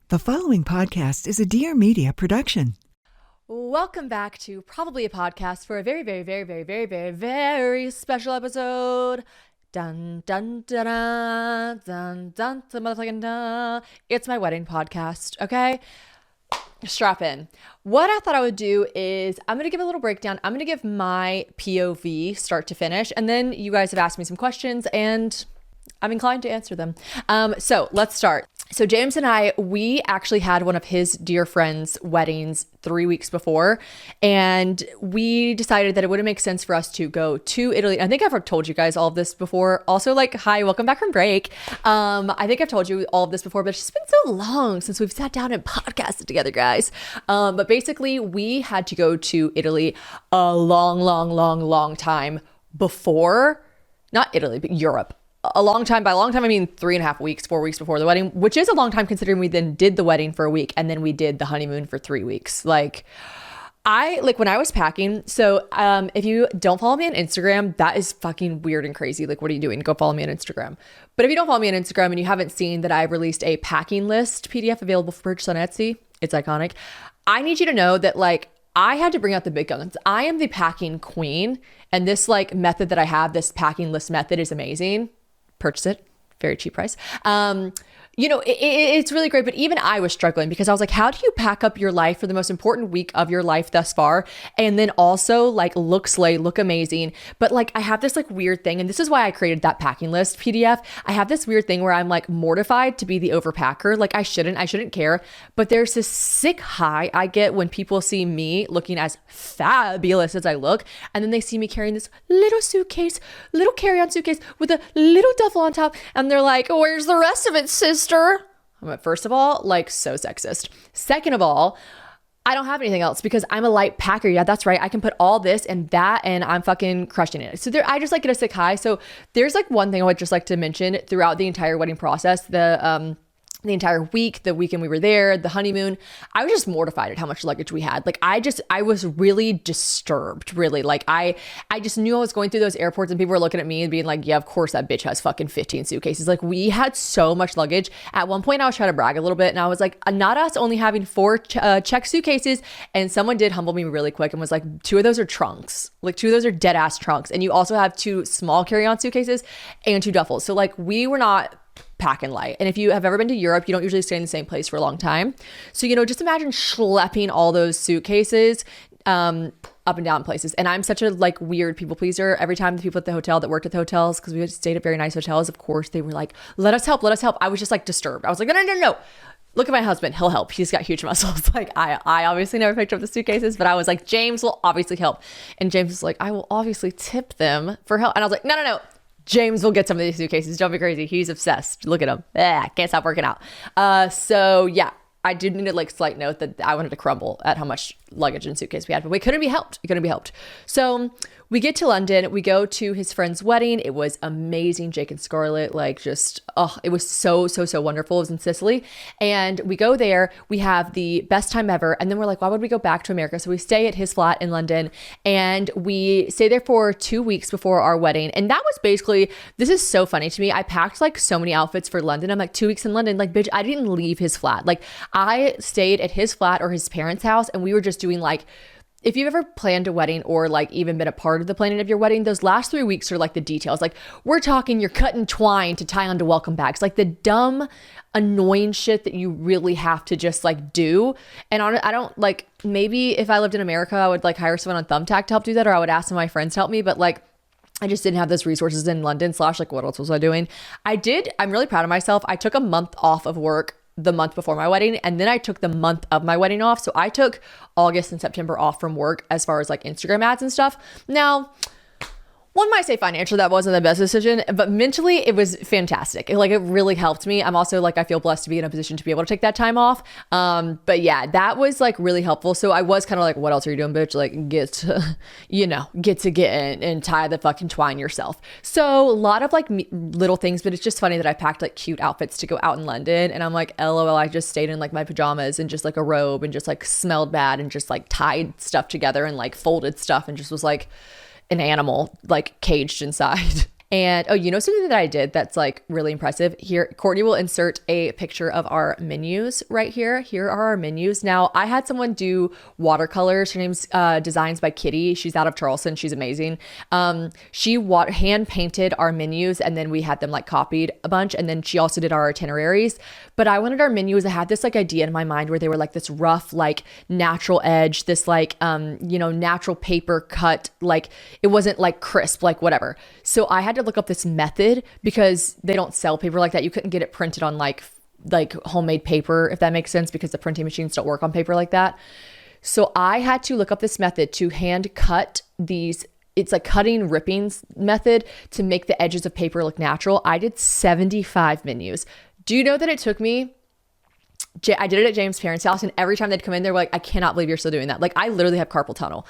The following podcast is a Dear Media production. Welcome back to Probably a Podcast for a very, very, very, very, very, very, very special episode. Dun, dun, dun, dun, dun, dun, dun, motherfucking dun. It's my wedding podcast, okay? Strap in. What I thought I would do is I'm going to give a little breakdown. I'm going to give my POV start to finish, and then you guys have asked me some questions, and I'm inclined to answer them. So let's start. So James and I, we actually had one of his dear friends' weddings 3 weeks before, and we decided that it wouldn't make sense for us to go to Italy. I think I've told you guys all of this before. Also, like, hi, welcome back from break. I think I've told you all of this before, but it's just been so long since we've sat down and podcasted together, guys. But basically, we had to go to Italy a long time before, not Italy, but Europe. A long time. By a long time, I mean 3.5 weeks, 4 weeks before the wedding, which is a long time considering we then did the wedding for a week and then we did the honeymoon for 3 weeks. When I was packing, so if you don't follow me on Instagram, that is fucking weird and crazy. Like, what are you doing? Go follow me on Instagram. But if you don't follow me on Instagram and you haven't seen that I've released a packing list PDF available for purchase on Etsy, it's iconic. I need you to know that, like, I had to bring out the big guns. I am the packing queen, and this method that I have, this packing list method, is amazing. Purchase it, very cheap price. It's really great, but even I was struggling because I was like, how do you pack up your life for the most important week of your life thus far? And then also look slay, look amazing. But I have this weird thing, and this is why I created that packing list PDF. I have this weird thing where I'm mortified to be the overpacker. I shouldn't care. But there's this sick high I get when people see me looking as fabulous as I look. And then they see me carrying this little suitcase, little carry-on suitcase with a little duffel on top. And they're like, where's the rest of it, sister? First of all, so sexist. Second of all, I don't have anything else because I'm a light packer. Yeah, that's right. I can put all this and that, and I'm fucking crushing it. So I just get a sick high. So there's one thing I would just like to mention throughout the entire wedding process. The entire week, the weekend we were there, the honeymoon, I was just mortified at how much luggage we had. I was really disturbed, really. I just knew I was going through those airports and people were looking at me and being like, yeah, of course that bitch has fucking 15 suitcases. We had so much luggage. At one point I was trying to brag a little bit and I was like, not us only having 4 check suitcases. And someone did humble me really quick and was like, 2 of those are trunks. 2 of those are dead ass trunks. And you also have 2 small carry-on suitcases and 2 duffels. So we were not packing light. And if you have ever been to Europe, you don't usually stay in the same place for a long time. So, just imagine schlepping all those suitcases up and down places. And I'm such a weird people pleaser. Every time the people at the hotel that worked at the hotels, because we had stayed at very nice hotels, of course, they were like, let us help. I was just disturbed. I was like, no. Look at my husband. He'll help. He's got huge muscles. I obviously never picked up the suitcases, but I was like, James will obviously help. And James was like, I will obviously tip them for help. And I was like, no. James will get some of these suitcases. Don't be crazy. He's obsessed. Look at him. Can't stop working out. So yeah, I did need a slight note that I wanted to crumble at how much luggage and suitcase we had, but we couldn't be helped. So we get to London. We go to his friend's wedding. It was amazing. Jake and Scarlett, it was so wonderful. It was in Sicily. And we go there. We have the best time ever. And then we're like, why would we go back to America? So we stay at his flat in London and we stay there for 2 weeks before our wedding. And that was basically, this is so funny to me. I packed so many outfits for London. I'm 2 weeks in London. Bitch, I didn't leave his flat. I stayed at his flat or his parents' house and we were just doing if you've ever planned a wedding or even been a part of the planning of your wedding, those last 3 weeks are the details. We're talking, you're cutting twine to tie onto welcome bags, the dumb, annoying shit that you really have to just do. And I don't maybe if I lived in America, I would hire someone on Thumbtack to help do that, or I would ask some of my friends to help me. But I just didn't have those resources in London / what else was I doing? I'm really proud of myself. I took a month off of work the month before my wedding, and then I took the month of my wedding off. So I took August and September off from work as far as Instagram ads and stuff. Now, one might say financially that wasn't the best decision, but mentally it was fantastic. It really helped me. I'm also I feel blessed to be in a position to be able to take that time off. But yeah, that was really helpful. So I was kind of what else are you doing, bitch? Get to get in and tie the fucking twine yourself. So a lot of little things, but it's just funny that I packed cute outfits to go out in London. And I'm LOL, I just stayed in my pajamas and just a robe and just smelled bad and just tied stuff together and folded stuff and just was an animal caged inside. And oh, you know something that I did that's like really impressive? Here, Courtney will insert a picture of our menus right here. Here are our menus. Now, I had someone do watercolors. Her name's Designs by Kitty. She's out of Charleston. She's amazing. She hand painted our menus, and then we had them like copied a bunch. And then she also did our itineraries. But I wanted our menus. I had this like idea in my mind where they were like this rough, like natural edge, this like, natural paper cut, like it wasn't like crisp, like whatever. So I had to look up this method because they don't sell paper like that. You couldn't get it printed on like homemade paper, if that makes sense, because the printing machines don't work on paper like that. So I had to look up this method to hand cut these. It's like cutting rippings method to make the edges of paper look natural. I did 75 menus. Do you know that it took me, I did it at James' parents' house, and every time they'd come in, they were like, I cannot believe you're still doing that. Like, I literally have carpal tunnel.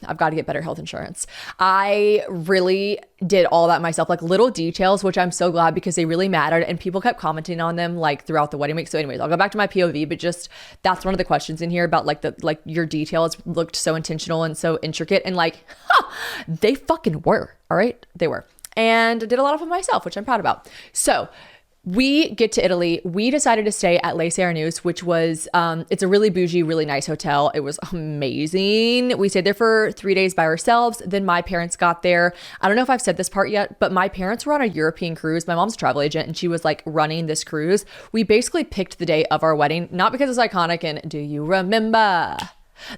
I've got to get better health insurance. I really did all that myself, like little details, which I'm so glad because they really mattered, and people kept commenting on them like throughout the wedding week. So anyways, I'll go back to my POV, but just that's one of the questions in here about like your details looked so intentional and so intricate, and like, they fucking were. All right. They were. And I did a lot of them myself, which I'm proud about. So we get to Italy. We decided to stay at Les Cernus, which was, it's a really bougie, really nice hotel. It was amazing. We stayed there for 3 days by ourselves. Then my parents got there. I don't know if I've said this part yet, but my parents were on a European cruise. My mom's a travel agent, and she was like running this cruise. We basically picked the day of our wedding, not because it's iconic and do you remember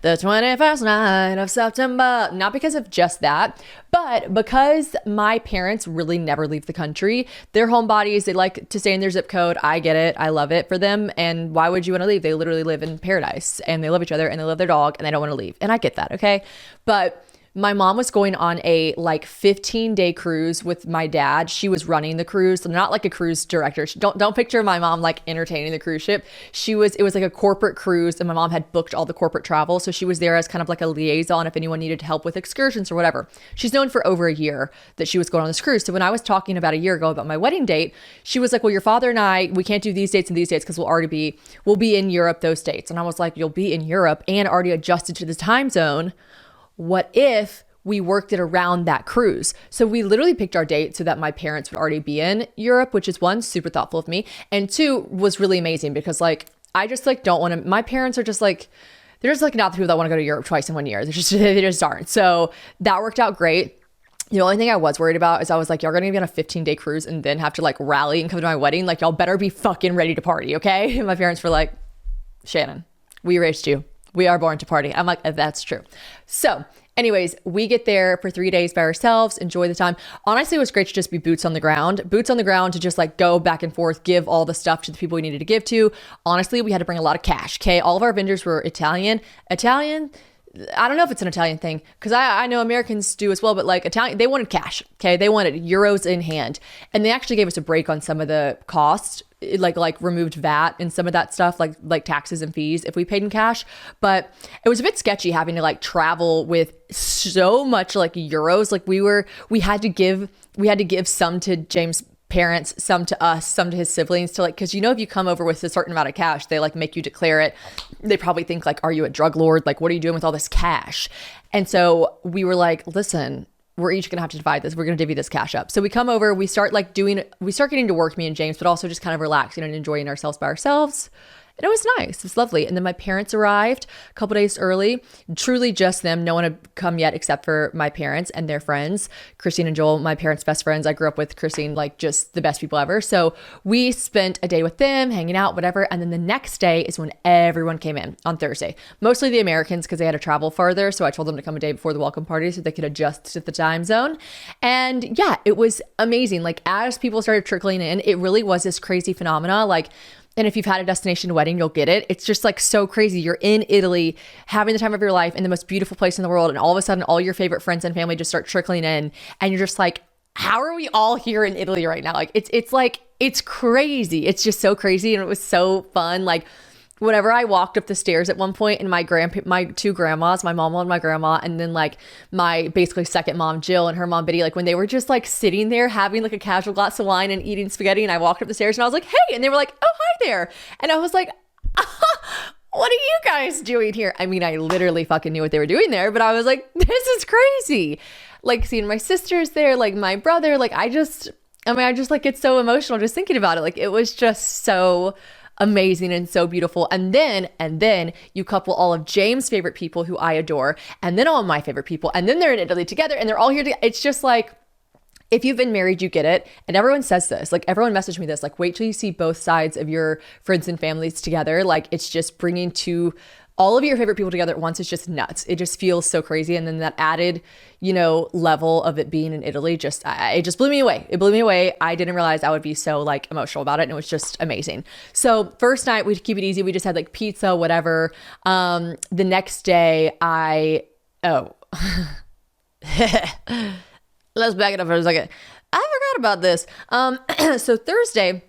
the 21st night of September, not because of just that, but because my parents really never leave the country. They're homebodies. They like to stay in their zip code. I get it. I love it for them. And why would you want to leave? They literally live in paradise, and they love each other, and they love their dog, and they don't want to leave. And I get that. Okay. But my mom was going on a like 15-day cruise with my dad. She was running the cruise, so not like a cruise director. Don't picture my mom like entertaining the cruise ship. It was like a corporate cruise, and my mom had booked all the corporate travel. So she was there as kind of like a liaison if anyone needed help with excursions or whatever. She's known for over a year that she was going on this cruise. So when I was talking about a year ago about my wedding date, she was like, well, your father and I, we can't do these dates and these dates because we'll be in Europe those dates. And I was like, you'll be in Europe and already adjusted to the time zone. What if we worked it around that cruise? So we literally picked our date so that my parents would already be in Europe, which is one, super thoughtful of me. And two, was really amazing because like, I just like don't want to, my parents are just like, they're just like not the people that want to go to Europe twice in 1 year. They just aren't. So that worked out great. The only thing I was worried about is I was like, y'all are going to be on a 15-day cruise and then have to like rally and come to my wedding. Like, y'all better be fucking ready to party. Okay. And my parents were like, Shannon, we raised you. We are born to party. I'm like, that's true. So anyways, we get there for 3 days by ourselves, enjoy the time. Honestly, it was great to just be boots on the ground to just like go back and forth, give all the stuff to the people we needed to give to. Honestly, we had to bring a lot of cash. Okay. All of our vendors were Italian. I don't know if it's an Italian thing because I know Americans do as well, but like Italian, they wanted cash. Okay. They wanted euros in hand, and they actually gave us a break on some of the costs. It like removed VAT and some of that stuff, like taxes and fees if we paid in cash. But it was a bit sketchy having to like travel with so much like euros. Like we had to give some to James' parents, some to us, some to his siblings, to like, because if you come over with a certain amount of cash, they like make you declare it. They probably think like, are you a drug lord? Like, what are you doing with all this cash? And so we were like, listen, we're each gonna have to divide this. We're gonna divvy this cash up. So we come over, we start getting to work, me and James, but also just kind of relaxing and enjoying ourselves by ourselves. And it was nice. It was lovely. And then my parents arrived a couple days early, truly just them. No one had come yet except for my parents and their friends, Christine and Joel, my parents' best friends. I grew up with Christine, like just the best people ever. So we spent a day with them, hanging out, whatever. And then the next day is when everyone came in on Thursday, mostly the Americans because they had to travel farther. So I told them to come a day before the welcome party so they could adjust to the time zone. And yeah, it was amazing. Like as people started trickling in, it really was this crazy phenomena. Like, and if you've had a destination wedding, you'll get it. It's just like so crazy. You're in Italy, having the time of your life in the most beautiful place in the world. And all of a sudden, all your favorite friends and family just start trickling in. And you're just like, how are we all here in Italy right now? Like, it's crazy. It's just so crazy. And it was so fun. Like, whenever I walked up the stairs at one point, and my two grandmas, my mom and my grandma, and then like my basically second mom, Jill, and her mom, Biddy, like when they were just like sitting there having like a casual glass of wine and eating spaghetti, and I walked up the stairs and I was like, hey, and they were like, oh, hi there. And I was like, what are you guys doing here? I mean, I literally fucking knew what they were doing there, but I was like, this is crazy. like seeing my sisters there, like my brother, like I just like get so emotional just thinking about it. Like it was just so amazing and so beautiful. And then you couple all of James' favorite people who I adore, and then all of my favorite people, and then they're in Italy together and they're all here together. It's just like, if you've been married, you get it. And everyone says this, like everyone messaged me this, like wait till you see both sides of your friends and families together. Like it's just bringing all of your favorite people together at once. It's just nuts. It just feels so crazy. And then that added, level of it being in Italy, it just blew me away. It blew me away. I didn't realize I would be so like emotional about it. And it was just amazing. So first night we'd keep it easy. We just had like pizza, whatever. The next day let's back it up for a second. I forgot about this. So Thursday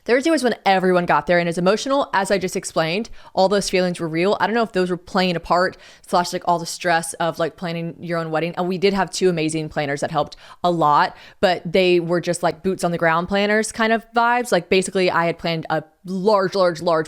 was when everyone got there, and as emotional as I just explained, all those feelings were real. I don't know if those were playing a part / like all the stress of like planning your own wedding. And we did have 2 amazing planners that helped a lot, but they were just like boots on the ground planners kind of vibes. Like basically I had planned a large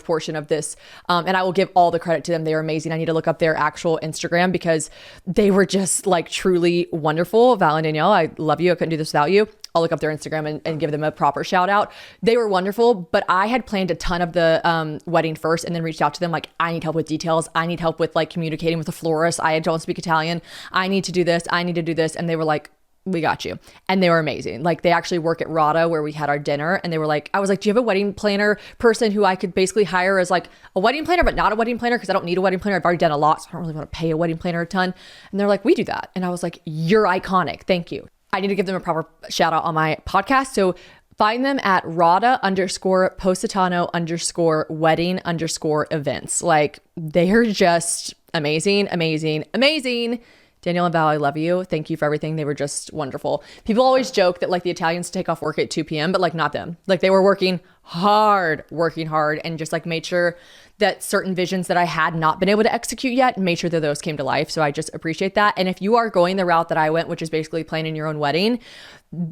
portion of this. And I will give all the credit to them. They were amazing. I need to look up their actual Instagram because they were just like truly wonderful. Val and Danielle, I love you. I couldn't do this without you. I'll look up their Instagram and give them a proper shout out. They were wonderful, but I had planned a ton of the wedding first and then reached out to them like, I need help with details. I need help with like communicating with the florist. I don't speak Italian. I need to do this. I need to do this. And they were like, we got you. And they were amazing. Like they actually work at Rada where we had our dinner, and they were like, I was like, do you have a wedding planner person who I could basically hire as like a wedding planner, but not a wedding planner? Cause I don't need a wedding planner. I've already done a lot. So I don't really want to pay a wedding planner a ton. And they're like, we do that. And I was like, you're iconic. Thank you. I need to give them a proper shout out on my podcast. So find them at Rada_Positano_wedding_events. Like they are just amazing. Danielle and Val, I love you. Thank you for everything. They were just wonderful. People always joke that like the Italians take off work at 2 p.m., but like not them. Like they were working hard and just like made sure that certain visions that I had not been able to execute yet, made sure that those came to life. So I just appreciate that. And if you are going the route that I went, which is basically planning your own wedding,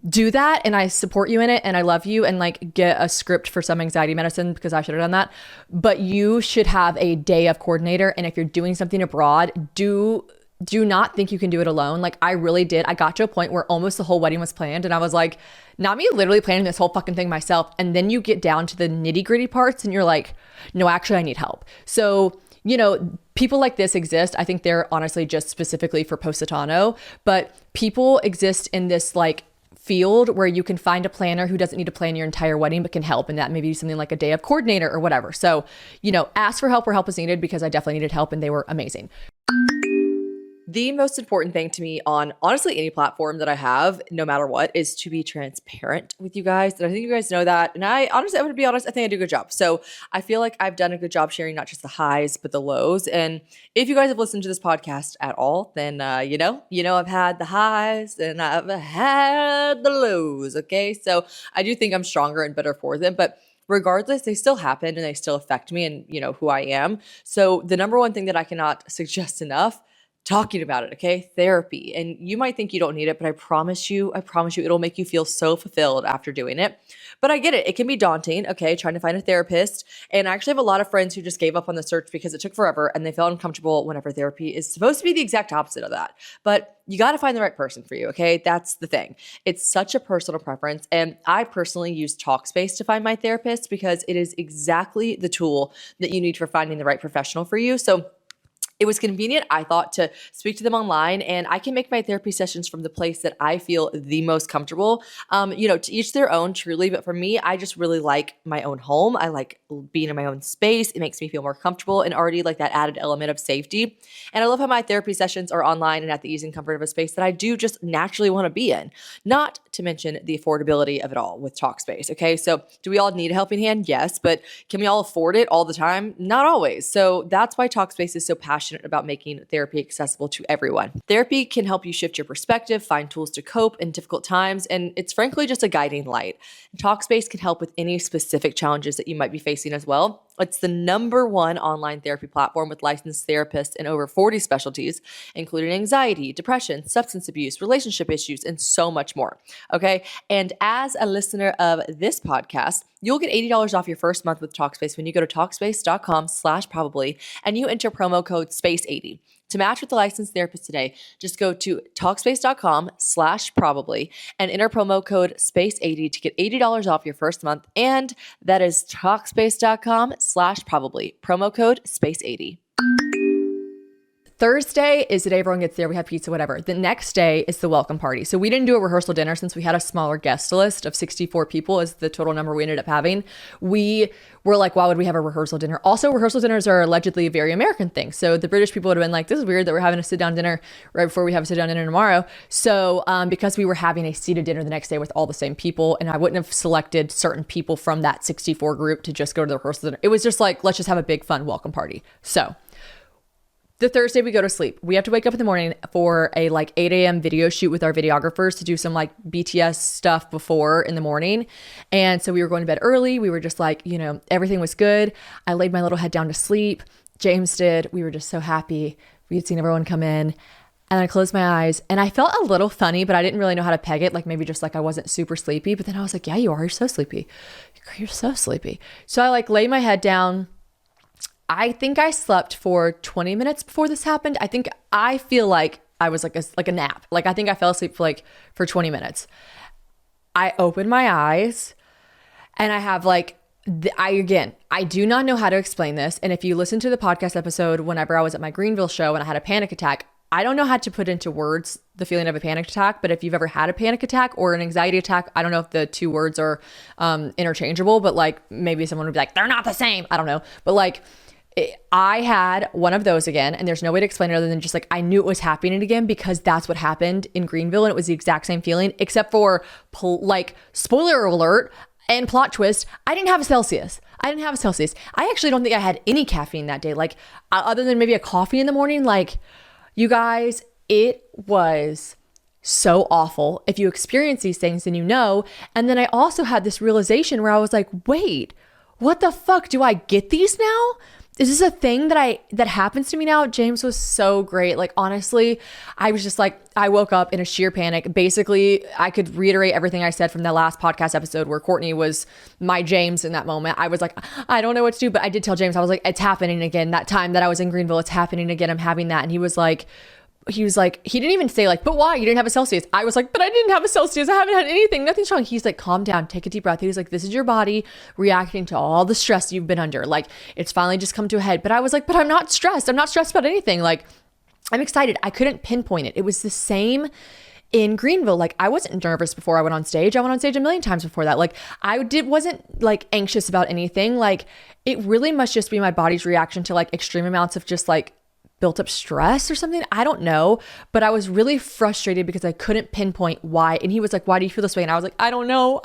do that. And I support you in it. And I love you, and like get a script for some anxiety medicine because I should have done that. But you should have a day of coordinator. And if you're doing something abroad, do not think you can do it alone. Like I really did. I got to a point where almost the whole wedding was planned, and I was like, not me literally planning this whole fucking thing myself. And then you get down to the nitty gritty parts and you're like, no, actually I need help. So, people like this exist. I think they're honestly just specifically for Positano, but people exist in this like field where you can find a planner who doesn't need to plan your entire wedding, but can help. And that may be something like a day of coordinator or whatever. So, ask for help where help is needed, because I definitely needed help and they were amazing. The most important thing to me on honestly any platform that I have, no matter what, is to be transparent with you guys. And I think you guys know that. And I'm going to be honest, I think I do a good job. So I feel like I've done a good job sharing not just the highs, but the lows. And if you guys have listened to this podcast at all, then I've had the highs and I've had the lows. Okay. So I do think I'm stronger and better for them. But regardless, they still happen and they still affect me and who I am. So the number one thing that I cannot suggest enough, talking about it, okay? Therapy. And you might think you don't need it, but I promise you, it'll make you feel so fulfilled after doing it. But I get it. It can be daunting, okay, trying to find a therapist. And I actually have a lot of friends who just gave up on the search because it took forever and they felt uncomfortable whenever therapy is supposed to be the exact opposite of that. But you got to find the right person for you, okay? That's the thing. It's such a personal preference. And I personally use Talkspace to find my therapist because it is exactly the tool that you need for finding the right professional for you. So it was convenient, I thought, to speak to them online, and I can make my therapy sessions from the place that I feel the most comfortable. To each their own, truly. But for me, I just really like my own home. I like being in my own space. It makes me feel more comfortable and already like that added element of safety. And I love how my therapy sessions are online and at the ease and comfort of a space that I do just naturally want to be in. Not to mention the affordability of it all with Talkspace. Okay, so do we all need a helping hand? Yes, but can we all afford it all the time? Not always. So that's why Talkspace is so passionate about making therapy accessible to everyone. Therapy can help you shift your perspective, find tools to cope in difficult times, and it's frankly just a guiding light. Talkspace can help with any specific challenges that you might be facing as well. It's the number one online therapy platform with licensed therapists in over 40 specialties, including anxiety, depression, substance abuse, relationship issues, and so much more. Okay. And as a listener of this podcast, You'll get $80 off your first month with Talkspace when you go to Talkspace.com/probably and you enter promo code SPACE80. To match with the licensed therapist today, just go to Talkspace.com/probably and enter promo code SPACE80 to get $80 off your first month. And that is Talkspace.com/probably, promo code SPACE80. Thursday is the day everyone gets there. We have pizza, whatever. The next day is the welcome party. So we didn't do a rehearsal dinner since we had a smaller guest list of 64 people is the total number we ended up having. We were like, why would we have a rehearsal dinner? Also, rehearsal dinners are allegedly a very American thing. So the British people would have been like, this is weird that we're having a sit-down dinner right before we have a sit-down dinner tomorrow. So because we were having a seated dinner the next day with all the same people, and I wouldn't have selected certain people from that 64 group to just go to the rehearsal dinner. It was just like, let's just have a big fun welcome party. So the Thursday we go to sleep. We have to wake up in the morning for a like 8 a.m. video shoot with our videographers to do some like BTS stuff before in the morning. And so we were going to bed early. We were just like, everything was good. I laid my little head down to sleep. James did. We were just so happy. We had seen everyone come in. And I closed my eyes and I felt a little funny, but I didn't really know how to peg it. Like maybe just like I wasn't super sleepy. But then I was like, yeah, you are. You're so sleepy. You're so sleepy. So I like laid my head down. I think I slept for 20 minutes before this happened. I feel like I was like a nap. Like I think I fell asleep for 20 minutes. I opened my eyes and I have like, I do not know how to explain this. And if you listen to the podcast episode, whenever I was at my Greenville show and I had a panic attack, I don't know how to put into words the feeling of a panic attack, but if you've ever had a panic attack or an anxiety attack, I don't know if the two words are interchangeable, but like maybe someone would be like, they're not the same. I don't know. But like, I had one of those again, and there's no way to explain it other than just like I knew it was happening again because that's what happened in Greenville, and it was the exact same feeling, except for like spoiler alert and plot twist, I didn't have a Celsius. I actually don't think I had any caffeine that day, like other than maybe a coffee in the morning. Like you guys, it was so awful. If you experience these things, then you know. And then I also had this realization where I was like, wait, what the fuck? Do I get these now? Is this a thing that happens to me now? James was so great. Like, honestly, I was just like, I woke up in a sheer panic. Basically, I could reiterate everything I said from the last podcast episode where Courtney was my James in that moment. I was like, I don't know what to do, but I did tell James, I was like, it's happening again. That time that I was in Greenville, it's happening again. I'm having that. And he was like, he didn't even say like, but why? You didn't have a Celsius. I was like, but I didn't have a Celsius. I haven't had anything. Nothing's wrong. He's like, calm down, take a deep breath. He was like, this is your body reacting to all the stress you've been under. Like, it's finally just come to a head. But I was like, but I'm not stressed. I'm not stressed about anything. Like, I'm excited. I couldn't pinpoint it. It was the same in Greenville. Like, I wasn't nervous before I went on stage. I went on stage a million times before that. Like, wasn't like anxious about anything. Like, it really must just be my body's reaction to like extreme amounts of just like built up stress or something. I don't know, but I was really frustrated because I couldn't pinpoint why. And he was like, why do you feel this way? And I was like, I don't know.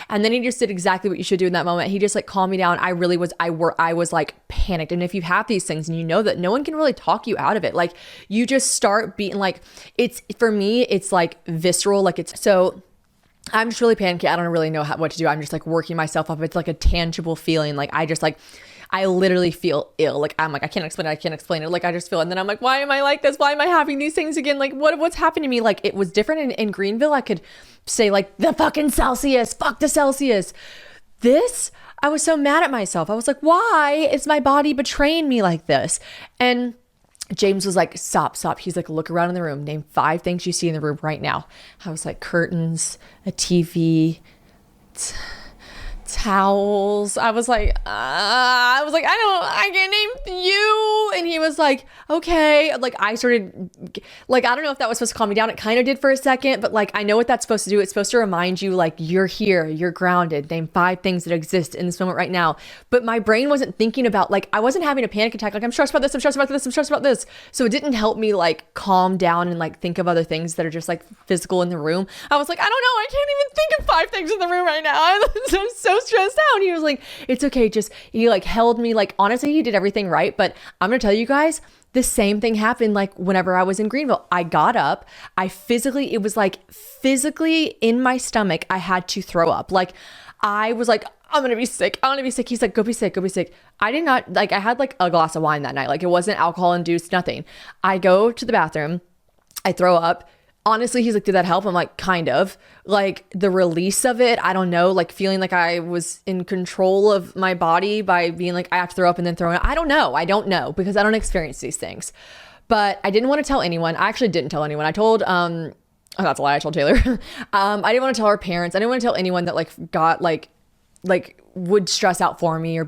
And then he just did exactly what you should do in that moment. He just like calmed me down. I was like panicked. And if you have these things and you know that no one can really talk you out of it, like you just start being like, for me, it's like visceral. Like so I'm just really panicky. I don't really know what to do. I'm just like working myself up. It's like a tangible feeling. Like I literally feel ill. Like, I'm like, I can't explain it. Like, I just feel, and then I'm like, why am I like this? Why am I having these things again? Like, what's happened to me? Like, it was different in Greenville. I could say like the fucking Celsius, fuck the Celsius. This, I was so mad at myself. I was like, why is my body betraying me like this? And James was like, stop. He's like, look around in the room. Name 5 things you see in the room right now. I was like, curtains, a TV, towels. I was like, I can't name you. And he was like, okay. Like I started, like, I don't know if that was supposed to calm me down. It kind of did for a second, but like, I know what that's supposed to do. It's supposed to remind you like, you're here, you're grounded. Name 5 things that exist in this moment right now. But my brain wasn't thinking about, like, I wasn't having a panic attack. Like, I'm stressed about this. I'm stressed about this. I'm stressed about this. So it didn't help me like calm down and like think of other things that are just like physical in the room. I was like, I don't know. I can't even think of 5 things in the room right now. I'm so stressed out. And he was like, it's okay. He like held me. Like, honestly, he did everything right. But I'm going to tell you guys, the same thing happened like whenever I was in Greenville. I got up. It was like physically in my stomach, I had to throw up. Like, I was like, I'm going to be sick. He's like, go be sick. I did not, like, I had like a glass of wine that night. Like, it wasn't alcohol induced, nothing. I go to the bathroom. I throw up honestly, he's like, did that help? I'm like, kind of. Like the release of it, I don't know, like feeling like I was in control of my body by being like, I have to throw up and then throw it. I don't know because I don't experience these things. But I didn't want to tell anyone. I actually didn't tell anyone. I told, oh, that's a lie. I told Taylor. I didn't want to tell our parents. I didn't want to tell anyone that like got like would stress out for me or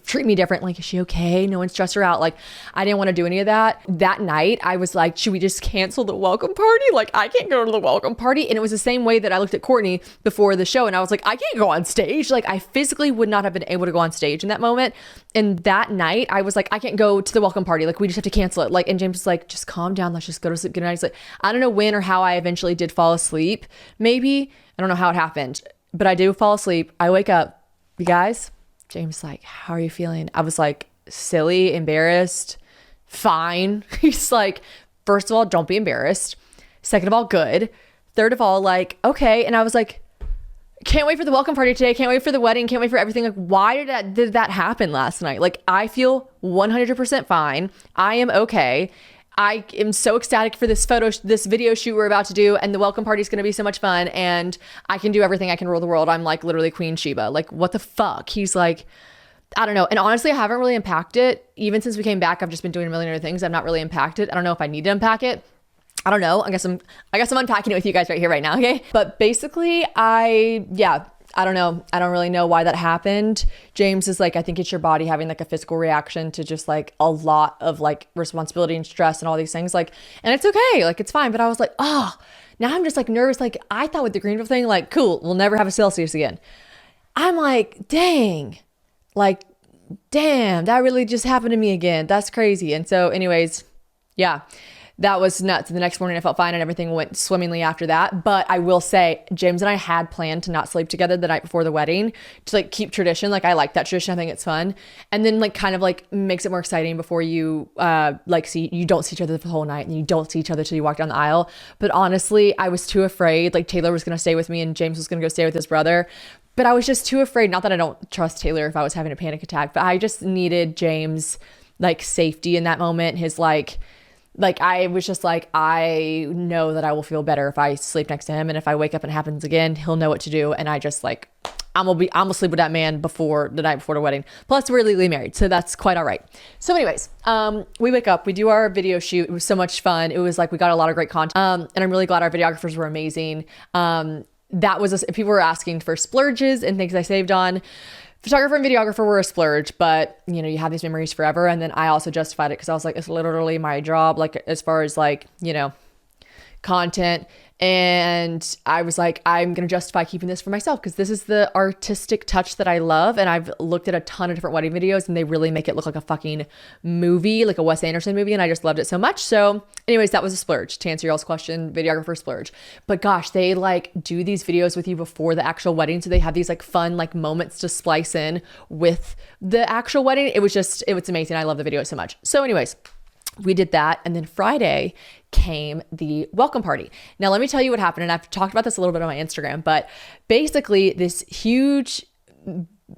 treat me different. Like, is she okay? No one stressed her out. Like, I didn't want to do any of that. That night, I was like, should we just cancel the welcome party? Like, I can't go to the welcome party. And it was the same way that I looked at Courtney before the show. And I was like, I can't go on stage. Like, I physically would not have been able to go on stage in that moment. And that night, I was like, I can't go to the welcome party. Like, we just have to cancel it. Like, and James was like, just calm down. Let's just go to sleep. Good night. He's like, I don't know when or how I eventually did fall asleep. Maybe. I don't know how it happened. But I do fall asleep. I wake up. You guys, James like, how are you feeling? I was like, silly, embarrassed, fine. He's like, first of all, don't be embarrassed. Second of all, good. Third of all, like, okay. And I was like, can't wait for the welcome party today. Can't wait for the wedding. Can't wait for everything. Like, why did that happen last night? Like, I feel 100% fine. I am okay. I am so ecstatic for this video shoot we're about to do, and the welcome party is going to be so much fun, and I can do everything. I can rule the world. I'm like literally Queen Sheba. Like, what the fuck? He's like, I don't know. And honestly, I haven't really unpacked it. Even since we came back, I've just been doing a million other things. I've not really unpacked it. I don't know if I need to unpack it. I don't know. I guess I'm unpacking it with you guys right here, right now. Okay. But basically, I don't know. I don't really know why that happened. James is like, I think it's your body having like a physical reaction to just like a lot of like responsibility and stress and all these things. Like, and it's okay. Like, it's fine. But I was like, oh, now I'm just like nervous. Like, I thought with the Greenville thing, like, cool, we'll never have a Celsius again. I'm like, dang, that really just happened to me again. That's crazy. And so anyways, yeah. That was nuts. And the next morning I felt fine and everything went swimmingly after that. But I will say, James and I had planned to not sleep together the night before the wedding to like keep tradition. Like, I like that tradition. I think it's fun. And then like kind of like makes it more exciting before you you don't see each other the whole night and you don't see each other till you walk down the aisle. But honestly, I was too afraid. Like, Taylor was going to stay with me and James was going to go stay with his brother. But I was just too afraid. Not that I don't trust Taylor if I was having a panic attack, but I just needed James like safety in that moment. His like I was just like, I know that I will feel better if I sleep next to him. And if I wake up and it happens again, he'll know what to do. And I just like, I'm gonna sleep with that man before the night before the wedding. Plus we're legally married. So that's quite all right. So anyways, we wake up, we do our video shoot. It was so much fun. It was like, we got a lot of great content. And I'm really glad our videographers were amazing. That was, people were asking for splurges and things I saved on. Photographer and videographer were a splurge, but you know, you have these memories forever. And then I also justified it because I was like, it's literally my job, like as far as like, you know, content. And I was like, I'm going to justify keeping this for myself because this is the artistic touch that I love. And I've looked at a ton of different wedding videos and they really make it look like a fucking movie, like a Wes Anderson movie. And I just loved it so much. So anyways, that was a splurge to answer y'all's question, videographer splurge. But gosh, they like do these videos with you before the actual wedding. So they have these like fun like moments to splice in with the actual wedding. It was amazing. I love the video so much. So anyways, we did that. And then Friday came the welcome party. Now, let me tell you what happened. And I've talked about this a little bit on my Instagram, but basically this huge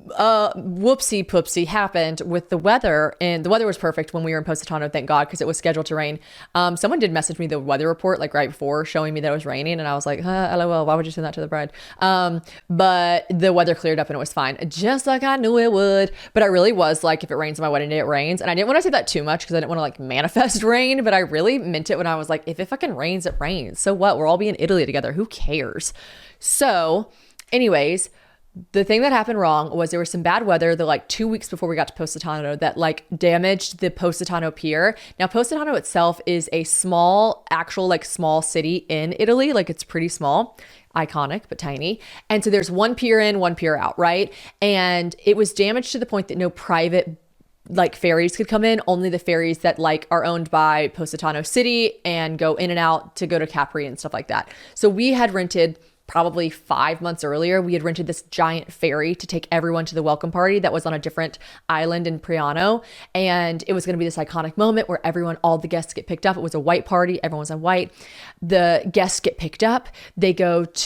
whoopsie poopsie happened with the weather, and the weather was perfect when we were in Positano, thank God, because it was scheduled to rain. Someone did message me the weather report like right before showing me that it was raining, and I was like, LOL, why would you send that to the bride? But the weather cleared up and it was fine, just like I knew it would. But I really was like, if it rains on my wedding day, it rains. And I didn't want to say that too much because I didn't want to like manifest rain, but I really meant it when I was like, if it fucking rains, it rains. So what? We'll all be in Italy together. Who cares? So anyways, the thing that happened wrong was there was some bad weather the like 2 weeks before we got to Positano that like damaged the Positano pier. Now, Positano itself is a small city in Italy. Like, it's pretty small, iconic, but tiny. And so there's one pier in, one pier out, right? And it was damaged to the point that no private like ferries could come in, only the ferries that like are owned by Positano City and go in and out to go to Capri and stuff like that. So we had rented, probably 5 months earlier, we had rented this giant ferry to take everyone to the welcome party that was on a different island in Priano. And it was going to be this iconic moment where all the guests get picked up. It was a white party. Everyone was in white. The guests get picked up. They don't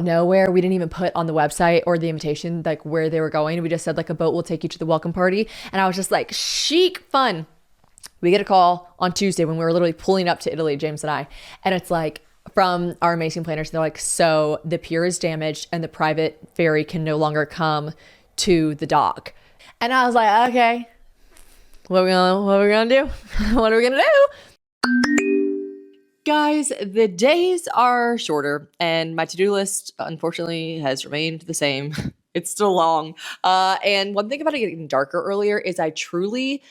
know where. We didn't even put on the website or the invitation like where they were going. We just said like a boat will take you to the welcome party. And I was just like, chic, fun. We get a call on Tuesday when we were literally pulling up to Italy, James and I, and it's like from our amazing planners. They're like, so the pier is damaged and the private ferry can no longer come to the dock. And I was like, okay, what are we gonna do? What are we gonna do? Guys, the days are shorter and my to-do list, unfortunately, has remained the same. It's still long. And one thing about it getting darker earlier is I truly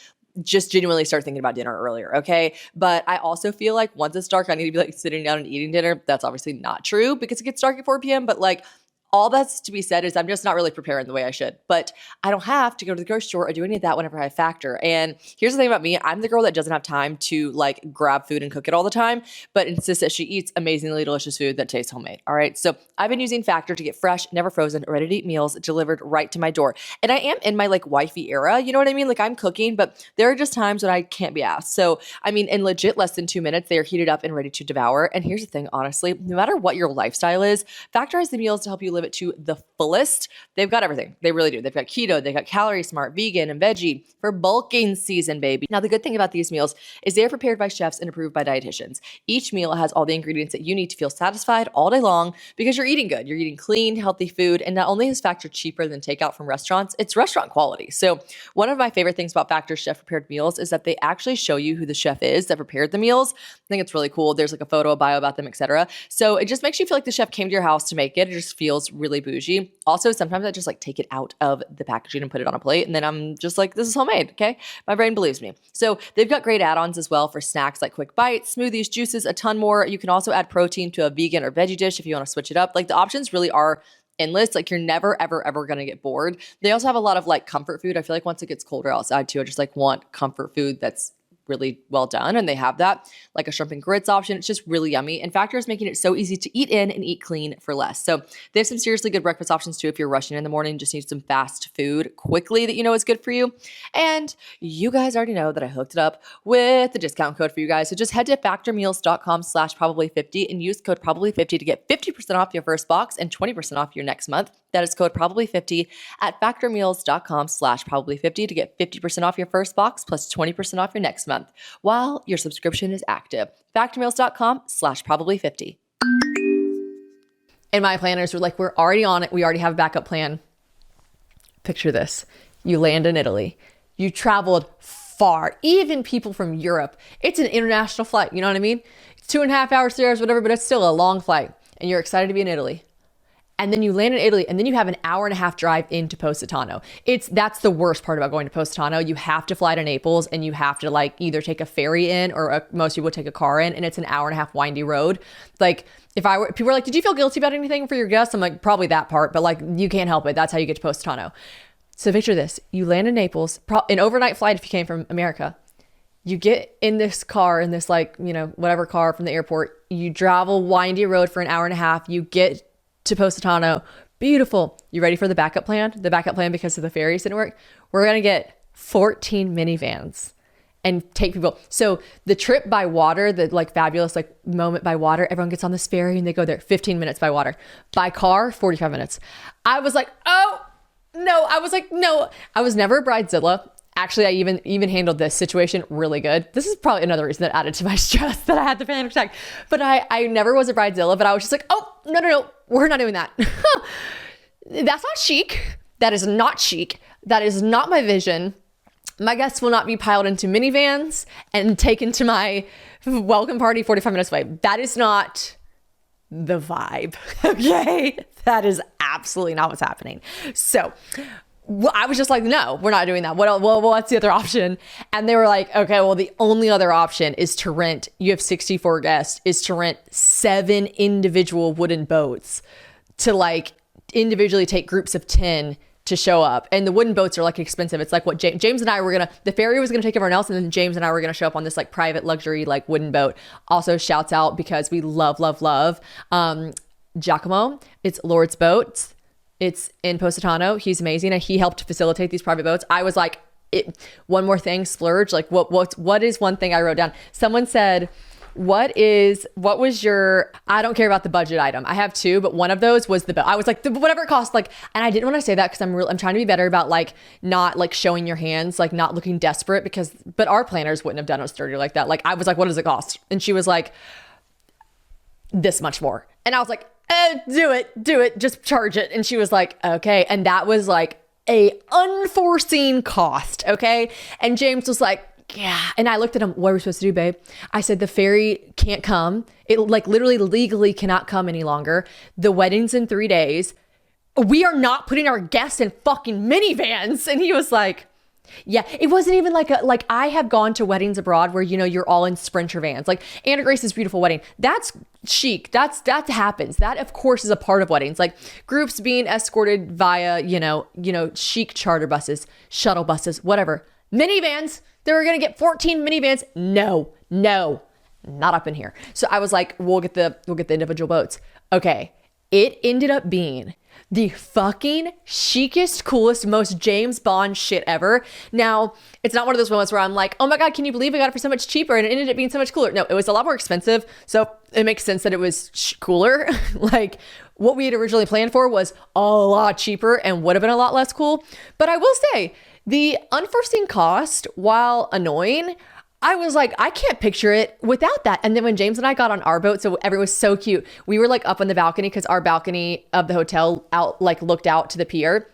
just genuinely start thinking about dinner earlier, okay? But I also feel like once it's dark, I need to be like sitting down and eating dinner. That's obviously not true because it gets dark at 4 p.m. But like all that's to be said is I'm just not really preparing the way I should. But I don't have to go to the grocery store or do any of that whenever I have Factor. And here's the thing about me. I'm the girl that doesn't have time to like grab food and cook it all the time, but insists that she eats amazingly delicious food that tastes homemade. All right. So I've been using Factor to get fresh, never frozen, ready to eat meals delivered right to my door. And I am in my like wifey era. You know what I mean? Like I'm cooking, but there are just times when I can't be asked. So, I mean, in legit less than 2 minutes, they are heated up and ready to devour. And here's the thing, honestly, no matter what your lifestyle is, Factor has the meals to help you live it to the fullest. They've got everything. They really do. They've got keto, they've got calorie smart, vegan, and veggie for bulking season, baby. Now, the good thing about these meals is they're prepared by chefs and approved by dietitians. Each meal has all the ingredients that you need to feel satisfied all day long because you're eating good. You're eating clean, healthy food. And not only is Factor cheaper than takeout from restaurants, it's restaurant quality. So one of my favorite things about Factor's chef prepared meals is that they actually show you who the chef is that prepared the meals. I think it's really cool. There's like a photo, a bio about them, etc. So it just makes you feel like the chef came to your house to make it. It just feels really bougie. Also, sometimes I just like take it out of the packaging and put it on a plate. And then I'm just like, this is homemade. Okay. My brain believes me. So they've got great add-ons as well for snacks like quick bites, smoothies, juices, a ton more. You can also add protein to a vegan or veggie dish if you want to switch it up. Like the options really are endless. Like you're never, ever, ever going to get bored. They also have a lot of like comfort food. I feel like once it gets colder outside too, I just like want comfort food that's really well done. And they have that, like a shrimp and grits option. It's just really yummy. And Factor is making it so easy to eat in and eat clean for less. So they have some seriously good breakfast options too. If you're rushing in the morning, just need some fast food quickly that you know is good for you. And you guys already know that I hooked it up with the discount code for you guys. So just head to factormeals.com/probably50 and use code probably50 to get 50% off your first box and 20% off your next month. That is code probably50 at factormeals.com/probably50 to get 50% off your first box plus 20% off your next month while your subscription is active. Factormeals.com/probably50. And my planners were like, we're already on it. We already have a backup plan. Picture this. You land in Italy. You traveled far. Even people from Europe. It's an international flight. You know what I mean? It's 2.5 hours, 3 hours, whatever, but it's still a long flight. And you're excited to be in Italy. And then you land in Italy, and then you have an hour-and-a-half drive into Positano. That's the worst part about going to Positano. You have to fly to Naples, and you have to like either take a ferry in, or most people would take a car in, and it's an hour-and-a-half windy road. Like people were like, "Did you feel guilty about anything for your guests?" I'm like, probably that part, but like you can't help it. That's how you get to Positano. So picture this: you land in Naples, an overnight flight if you came from America. You get in this car, in this like whatever car from the airport. You travel windy road for an hour and a half. You get to Positano. Beautiful. You ready for the backup plan? The backup plan, because of the ferries didn't work. We're going to get 14 minivans and take people. So the trip by water, the like fabulous like moment by water, everyone gets on this ferry and they go there 15 minutes by water. By car, 45 minutes. I was like, oh no. I was like, no. I was never a bridezilla. Actually, I even handled this situation really good. This is probably another reason that added to my stress that I had the panic attack. But I never was a bridezilla, but I was just like, oh, no, we're not doing that. That's not chic. That is not chic. That is not my vision. My guests will not be piled into minivans and taken to my welcome party 45 minutes away. That is not the vibe. Okay? That is absolutely not what's happening. So I was just like, no, we're not doing that. What's the other option? And they were like, okay, well, the only other option is to rent, you have 64 guests, is to rent 7 individual wooden boats to like individually take groups of 10 to show up. And the wooden boats are like expensive. It's like what James and I were the ferry was gonna take everyone else, and then James and I were gonna show up on this like private luxury like wooden boat. Also shouts out, because we love Giacomo. It's Lord's Boats. It's in Positano. He's amazing. And he helped facilitate these private boats. I was like, one more thing, splurge. Like what is one thing I wrote down? Someone said, what was your, I don't care about the budget item. I have two, but one of those was the bill. I was like, whatever it cost, like, and I didn't want to say that because I'm trying to be better about like not like showing your hands, like not looking desperate but our planners wouldn't have done us dirty like that. Like I was like, what does it cost? And she was like, this much more. And I was like, do it, just charge it. And she was like, okay. And that was like a unforeseen cost. Okay. And James was like, yeah. And I looked at him, what are we supposed to do, babe? I said, the ferry can't come. It like literally legally cannot come any longer. The wedding's in 3 days. We are not putting our guests in fucking minivans. And he was like, yeah, it wasn't even like I have gone to weddings abroad where, you know, you're all in Sprinter vans, like Anna Grace's beautiful wedding. That's chic. That happens. That of course is a part of weddings, like groups being escorted via, you know, chic charter buses, shuttle buses, whatever. Minivans. They were going to get 14 minivans. No, not up in here. So I was like, we'll get the individual boats. Okay. It ended up being the fucking chicest, coolest, most James Bond shit ever. Now, it's not one of those moments where I'm like, oh my God, can you believe I got it for so much cheaper? And it ended up being so much cooler. No, it was a lot more expensive. So it makes sense that it was cooler. Like what we had originally planned for was a lot cheaper and would have been a lot less cool. But I will say the unforeseen cost, while annoying, I was like, I can't picture it without that. And then when James and I got on our boat, so everyone was so cute. We were like up on the balcony because our balcony of the hotel looked out to the pier.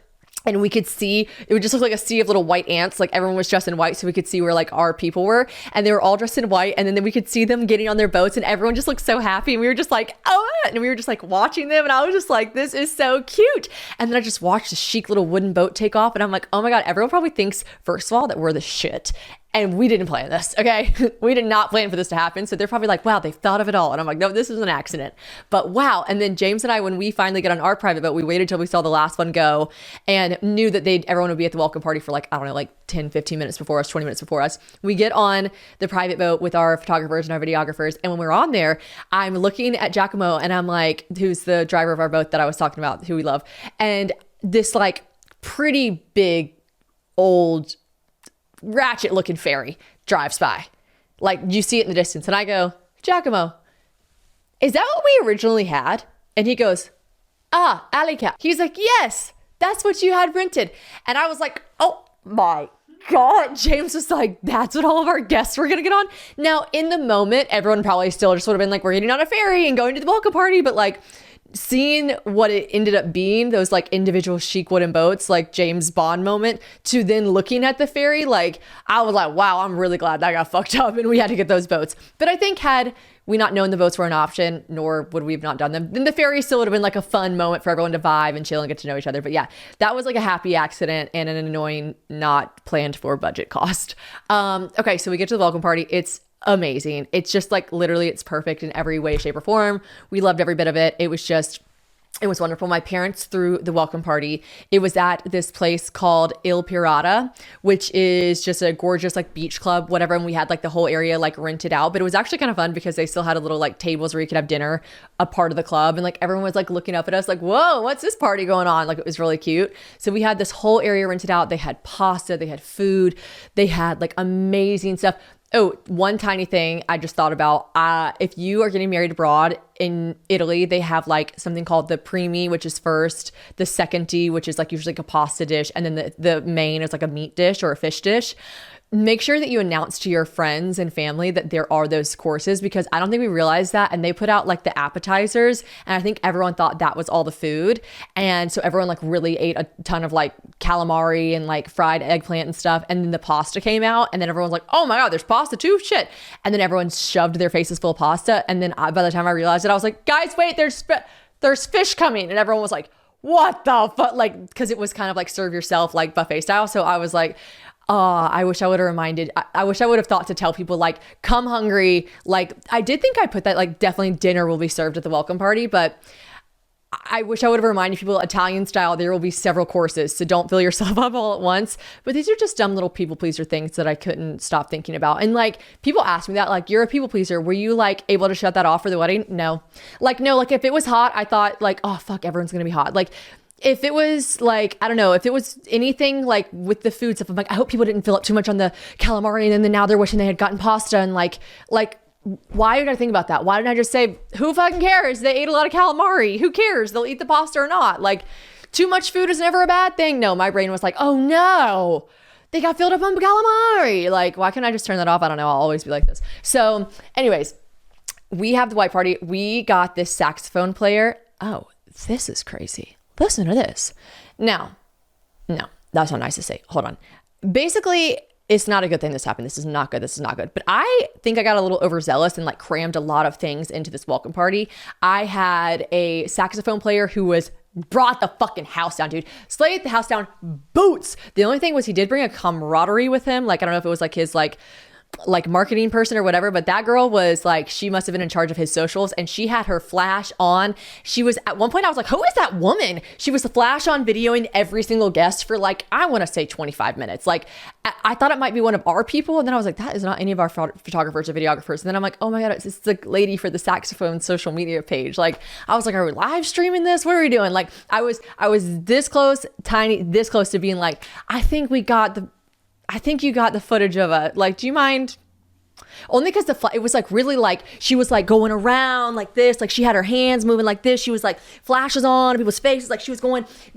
And we could see, it would just look like a sea of little white ants. Like everyone was dressed in white. So we could see where like our people were. And they were all dressed in white. And then we could see them getting on their boats. And everyone just looked so happy. And we were just like, oh, and we were just like watching them. And I was just like, this is so cute. And then I just watched the chic little wooden boat take off. And I'm like, oh my God, everyone probably thinks, first of all, that we're the shit. And we didn't plan this, okay? We did not plan for this to happen. So they're probably like, wow, they've thought of it all. And I'm like, no, this is an accident. But wow. And then James and I, when we finally get on our private boat, we waited till we saw the last one go and knew that everyone would be at the welcome party for like, I don't know, like 10, 15 minutes before us, 20 minutes before us. We get on the private boat with our photographers and our videographers. And when we're on there, I'm looking at Giacomo and I'm like, who's the driver of our boat that I was talking about, who we love. And this like pretty big old ratchet looking ferry drives by. Like you see it in the distance. And I go, Giacomo, is that what we originally had? And he goes, alley cat. He's like, yes, that's what you had rented. And I was like, oh my God. James was like, that's what all of our guests were going to get on. Now in the moment, everyone probably still just would have been like, we're getting on a ferry and going to the welcome party. But like seeing what it ended up being, those like individual chic wooden boats, like James Bond moment, to then looking at the ferry, like I was like, wow, I'm really glad that got fucked up and we had to get those boats. But I think had we not known the boats were an option, nor would we have not done them, then the ferry still would have been like a fun moment for everyone to vibe and chill and get to know each other. But yeah, that was like a happy accident and an annoying, not planned for budget cost. Okay, so we get to the welcome party. It's amazing. It's just like literally it's perfect in every way, shape, or form. We loved every bit of it. It was wonderful. My parents threw the welcome party. It was at this place called Il Pirata, which is just a gorgeous like beach club, whatever. And we had like the whole area like rented out, but it was actually kind of fun because they still had a little like tables where you could have dinner, a part of the club. And like everyone was like looking up at us like, whoa, what's this party going on? Like it was really cute. So we had this whole area rented out. They had pasta, they had food, they had like amazing stuff. Oh, one tiny thing I just thought about. If you are getting married abroad in Italy, they have like something called the primi, which is first, the secondi, which is like usually like a pasta dish, and then the main is like a meat dish or a fish dish. Make sure that you announce to your friends and family that there are those courses, because I don't think we realized that. And they put out like the appetizers, and I think everyone thought that was all the food. And so everyone like really ate a ton of like calamari and like fried eggplant and stuff. And then the pasta came out, and then everyone's like, oh my God, there's pasta too? Shit. And then everyone shoved their faces full of pasta. And then by the time I realized it, I was like, guys, wait, there's fish coming. And everyone was like, what the fuck? Like, because it was kind of like serve yourself, like buffet style. So I was like, I wish I would have reminded, I wish I would have thought to tell people like, come hungry. Like I did think I put that like definitely dinner will be served at the welcome party, but I wish I would have reminded people Italian style, there will be several courses. So don't fill yourself up all at once. But these are just dumb little people pleaser things that I couldn't stop thinking about. And like people ask me that, like, you're a people pleaser. Were you like able to shut that off for the wedding? No, like if it was hot, I thought like, oh fuck, everyone's going to be hot. Like, if it was like, I don't know, if it was anything like with the food stuff, I'm like, I hope people didn't fill up too much on the calamari, and then now they're wishing they had gotten pasta, and like why did I think about that? Why didn't I just say, who fucking cares? They ate a lot of calamari. Who cares? They'll eat the pasta or not. Like, too much food is never a bad thing. No, my brain was like, oh no, they got filled up on calamari. Like, why can't I just turn that off? I don't know. I'll always be like this. So anyways, we have the white party. We got this saxophone player. Oh, this is crazy. Listen to this. Now, no, that's not nice to say. Hold on. Basically, it's not a good thing this happened. This is not good. This is not good. But I think I got a little overzealous and like crammed a lot of things into this welcome party. I had a saxophone player who brought the fucking house down, dude. Slayed the house down boots. The only thing was he did bring a camaraderie with him. Like, I don't know if it was like his like marketing person or whatever, but that girl was like, she must have been in charge of his socials, and she had her flash on. She was, at one point I was like, who is that woman? She was the flash on videoing every single guest for like, I want to say 25 minutes. Like, I thought it might be one of our people, and then I was like, that is not any of our photographers or videographers. And then I'm like, oh my God, it's the lady for the saxophone social media page. Like, I was like, are we live streaming this? What are we doing? Like, I was this close, this close to being like, I think you got the footage of it. Like, do you mind? Only because it was like really like, she was like going around like this, like she had her hands moving like this. She was like flashes on people's faces. Like she was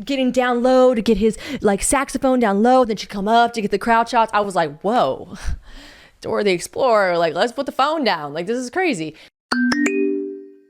getting down low to get his like saxophone down low. Then she'd come up to get the crowd shots. I was like, whoa, Dora the Explorer. Like, let's put the phone down. Like, this is crazy.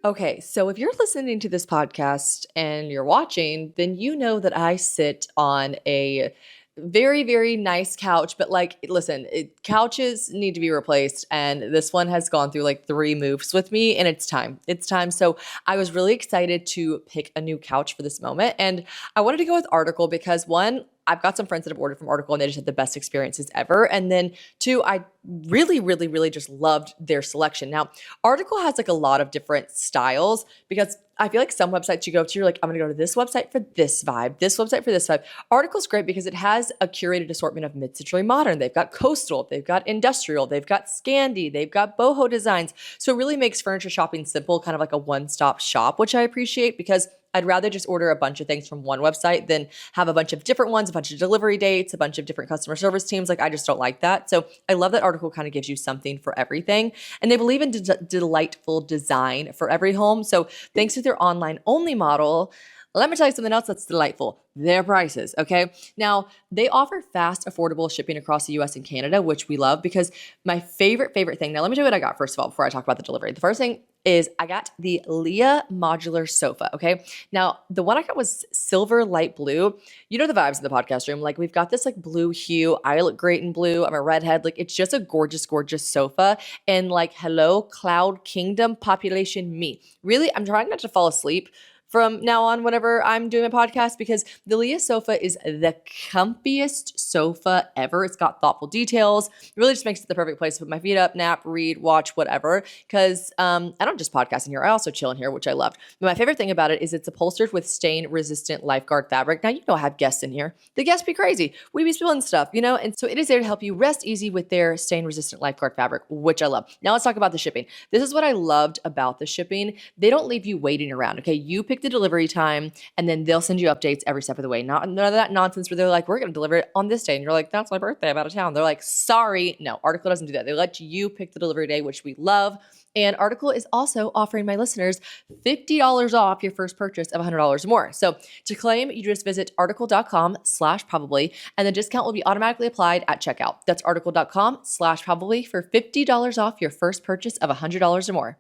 Okay, so if you're listening to this podcast and you're watching, then you know that I sit on a very, very nice couch, but like, listen, couches need to be replaced. And this one has gone through like 3 moves with me, and it's time. So I was really excited to pick a new couch for this moment. And I wanted to go with Article because, one, I've got some friends that have ordered from Article and they just had the best experiences ever. And then 2, I really, really, really just loved their selection. Now, Article has like a lot of different styles because I feel like some websites you go to, you're like, I'm going to go to this website for this vibe, this website for this vibe. Article's great because it has a curated assortment of mid-century modern. They've got coastal, they've got industrial, they've got Scandi, they've got boho designs. So it really makes furniture shopping simple, kind of like a one-stop shop, which I appreciate because I'd rather just order a bunch of things from one website than have a bunch of different ones, a bunch of delivery dates, a bunch of different customer service teams. Like, I just don't like that. So I love that Article kind of gives you something for everything. And they believe in delightful design for every home. So thanks to their online only model, let me tell you something else that's delightful. Their prices, okay? Now, they offer fast, affordable shipping across the US and Canada, which we love because my favorite thing, now let me tell you what I got first of all before I talk about the delivery. The first thing is I got the Leah modular sofa, okay? Now, the one I got was silver light blue. You know the vibes in the podcast room. Like, we've got this like blue hue. I look great in blue. I'm a redhead. Like, it's just a gorgeous, gorgeous sofa. And like, hello, Cloud Kingdom population me. Really, I'm trying not to fall asleep from now on whenever I'm doing my podcast because the Leah sofa is the comfiest sofa ever. It's got thoughtful details. It really just makes it the perfect place to put my feet up, nap, read, watch, whatever. Because I don't just podcast in here. I also chill in here, which I loved. But my favorite thing about it is it's upholstered with stain-resistant lifeguard fabric. Now, you know I have guests in here. The guests be crazy. We be spilling stuff, you know? And so it is there to help you rest easy with their stain-resistant lifeguard fabric, which I love. Now let's talk about the shipping. This is what I loved about the shipping. They don't leave you waiting around, okay? You pick the delivery time and then they'll send you updates every step of the way. None of that nonsense where they're like, we're going to deliver it on this day. And you're like, that's my birthday. I'm out of town. They're like, sorry. No, Article doesn't do that. They let you pick the delivery day, which we love. And Article is also offering my listeners $50 off your first purchase of $100 or more. So to claim, you just visit article.com/probably, and the discount will be automatically applied at checkout. That's article.com/probably for $50 off your first purchase of $100 or more.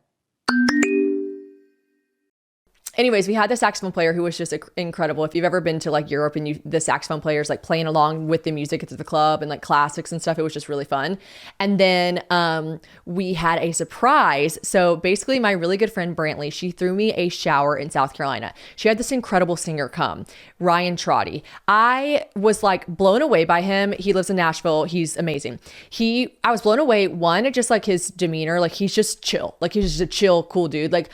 Anyways, we had the saxophone player who was just incredible. If you've ever been to like Europe and the saxophone players like playing along with the music at the club and like classics and stuff, it was just really fun. And then we had a surprise. So basically my really good friend Brantley, she threw me a shower in South Carolina. She had this incredible singer come, Ryan Trotty. I was like blown away by him. He lives in Nashville. He's amazing. I was blown away, one, at just like his demeanor. Like, he's just chill. Like, he's just a chill, cool dude. Like,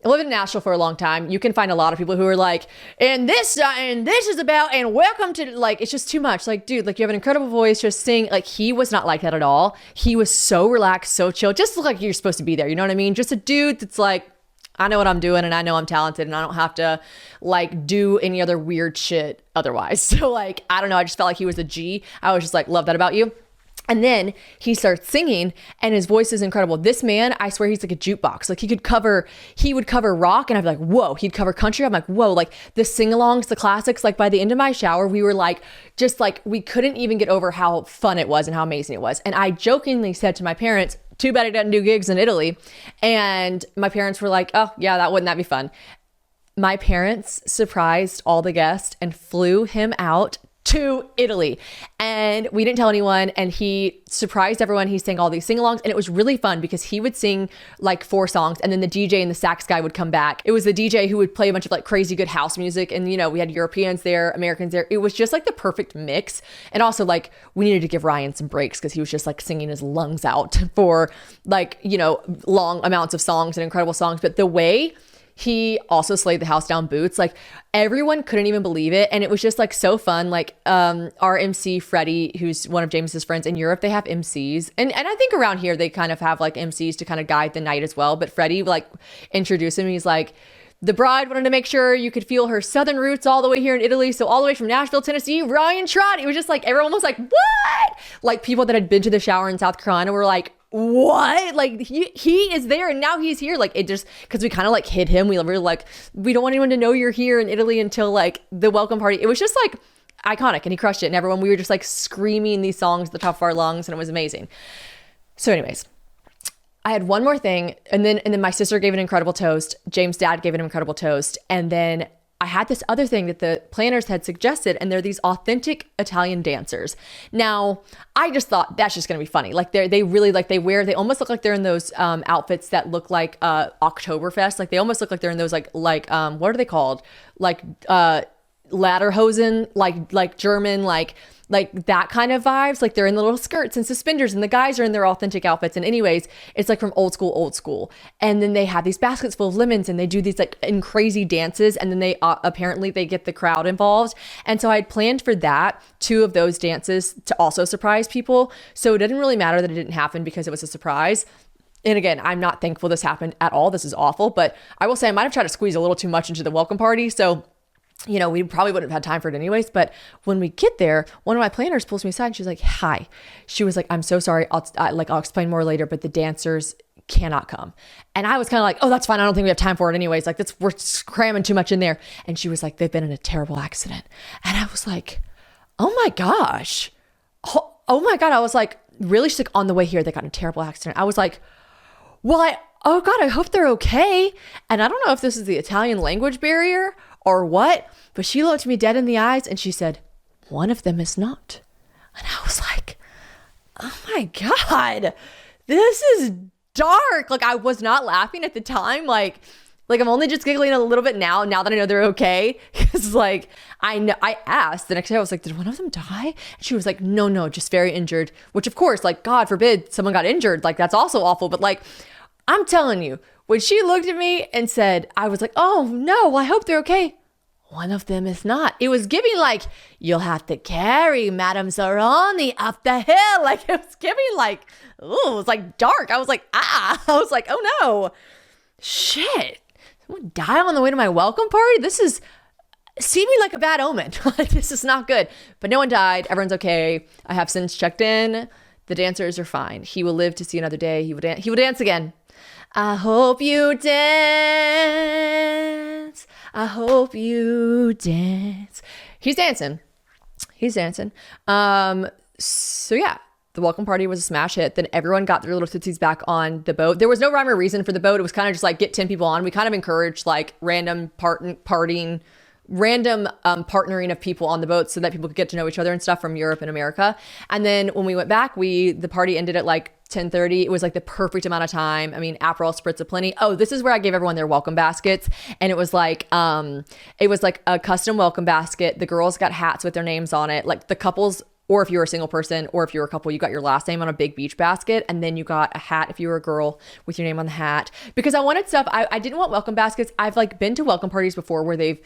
I lived in Nashville for a long time. You can find a lot of people who are like, and this is about, and welcome to, like, it's just too much. Like, dude, like, you have an incredible voice, just sing. Like, he was not like that at all. He was so relaxed, so chill. Just look like you're supposed to be there. You know what I mean? Just a dude that's like, I know what I'm doing and I know I'm talented and I don't have to like do any other weird shit otherwise. So like, I don't know. I just felt like he was a G. I was just like, love that about you. And then he starts singing and his voice is incredible. This man, I swear he's like a jukebox. Like he would cover rock and I'd be like, whoa, he'd cover country. I'm like, whoa, like the sing-alongs, the classics. Like by the end of my shower, we were like, just like, we couldn't even get over how fun it was and how amazing it was. And I jokingly said to my parents, too bad he doesn't do gigs in Italy. And my parents were like, oh yeah, wouldn't that be fun? My parents surprised all the guests and flew him out to Italy, and we didn't tell anyone, and he surprised everyone. He sang all these sing-alongs, and it was really fun because he would sing like 4 songs, and then the DJ and the sax guy would come back. It was the DJ who would play a bunch of like crazy good house music, and we had Europeans there, Americans there. It was just like the perfect mix. And also like we needed to give Ryan some breaks because he was just like singing his lungs out for like long amounts of songs and incredible songs. But the way he also slayed the house down boots. Like everyone couldn't even believe it. And it was just like so fun. Like our MC Freddie, who's one of James's friends in Europe, they have MCs. And I think around here, they kind of have like MCs to kind of guide the night as well. But Freddie like introduced him. He's like, the bride wanted to make sure you could feel her southern roots all the way here in Italy. So all the way from Nashville, Tennessee, Ryan Trott. It was just like, everyone was like, what? Like people that had been to the shower in South Carolina were like, what? Like he is there and now he's here. Like it just, because we kind of like hid him. We were like, we don't want anyone to know you're here in Italy until like the welcome party. It was just like iconic and he crushed it. And everyone, we were just like screaming these songs at the top of our lungs and it was amazing. So anyways, I had one more thing. And then my sister gave an incredible toast. James' dad gave an incredible toast. And then I had this other thing that the planners had suggested, and they're these authentic Italian dancers. Now, I just thought that's just going to be funny. Like they really like, they almost look like they're in those outfits that look like Oktoberfest. Like they almost look like they're in those like what are they called? Like Lederhosen, like German, like that kind of vibes. Like they're in the little skirts and suspenders and the guys are in their authentic outfits. And anyways, it's like from old school. And then they have these baskets full of lemons and they do these like in crazy dances. And then they apparently they get the crowd involved. And so I had planned for that, 2 of those dances to also surprise people. So it didn't really matter that it didn't happen because it was a surprise. And again, I'm not thankful this happened at all. This is awful, but I will say I might've tried to squeeze a little too much into the welcome party. So we probably wouldn't have had time for it anyways. But when we get there, one of my planners pulls me aside and she's like, hi. She was like, I'm so sorry. I'll explain more later, but the dancers cannot come. And I was kind of like, oh, that's fine. I don't think we have time for it anyways. Like we're cramming too much in there. And she was like, they've been in a terrible accident. And I was like, oh my gosh. Oh my God. I was like, really? She's like, on the way here, they got in a terrible accident. I was like, well, oh God, I hope they're okay. And I don't know if this is the Italian language barrier or what, but she looked me dead in the eyes and she said, one of them is not. And I was like, oh my God, this is dark. Like I was not laughing at the time. Like I'm only just giggling a little bit now that I know they're okay. Cause like, I asked the next day, I was like, did one of them die? And she was like, no, just very injured, which of course, like, God forbid someone got injured. Like that's also awful. But like, I'm telling you, when she looked at me and said, I was like, oh no, I hope they're okay. One of them is not. It was giving like, you'll have to carry Madame Zeroni up the hill. Like it was giving like, ooh, it was like dark. I was like, I was like, oh no, shit. Someone die on the way to my welcome party? This is seeming like a bad omen. This is not good. But no one died. Everyone's okay. I have since checked in. The dancers are fine. He will live to see another day. He will dance again. I hope you dance. I hope you dance. He's dancing. So yeah, the welcome party was a smash hit. Then everyone got their little tootsies back on the boat. There was no rhyme or reason for the boat. It was kind of just like get 10 people on. We kind of encouraged like random partnering of people on the boat so that people could get to know each other and stuff from Europe and America. And then when we went back, the party ended at like 10:30. It was like the perfect amount of time. I mean, Aperol spritz aplenty. Oh, this is where I gave everyone their welcome baskets. And it was like a custom welcome basket. The girls got hats with their names on it. Like the couples, or if you were a single person, or if you were a couple, you got your last name on a big beach basket. And then you got a hat if you were a girl with your name on the hat. Because I wanted stuff, I didn't want welcome baskets. I've like been to welcome parties before where they've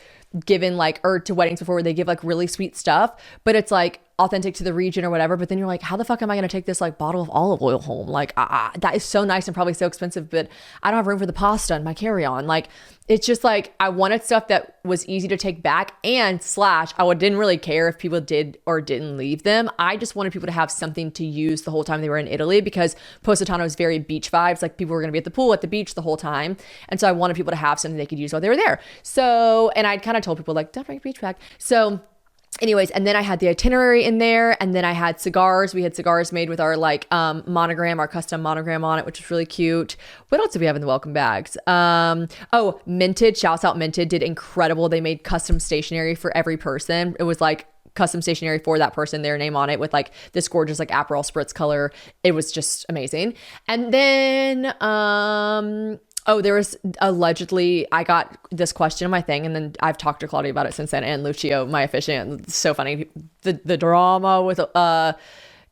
given like, or to weddings before where they give like really sweet stuff, but it's like authentic to the region or whatever. But then you're like, how the fuck am I going to take this like bottle of olive oil home? Like, that is so nice and probably so expensive, but I don't have room for the pasta in my carry-on. Like, it's just like, I wanted stuff that was easy to take back and slash, didn't really care if people did or didn't leave them. I just wanted people to have something to use the whole time they were in Italy, because Positano is very beach vibes. Like, people were going to be at the pool, at the beach the whole time. And so I wanted people to have something they could use while they were there. So, and I'd kind of told people like, don't bring a beach bag. So anyways, and then I had the itinerary in there, and then I had cigars. We had cigars made with our like monogram, our custom monogram on it, which was really cute. What else did we have in the welcome bags? Oh, Minted, shouts out Minted, did incredible. They made custom stationery for every person. It was like custom stationery for that person, their name on it, with like this gorgeous like Aperol spritz color. It was just amazing. And then oh, there was allegedly, I got this question in my thing, and then I've talked to Claudia about it since then, and Lucio, my officiant. It's so funny. The drama with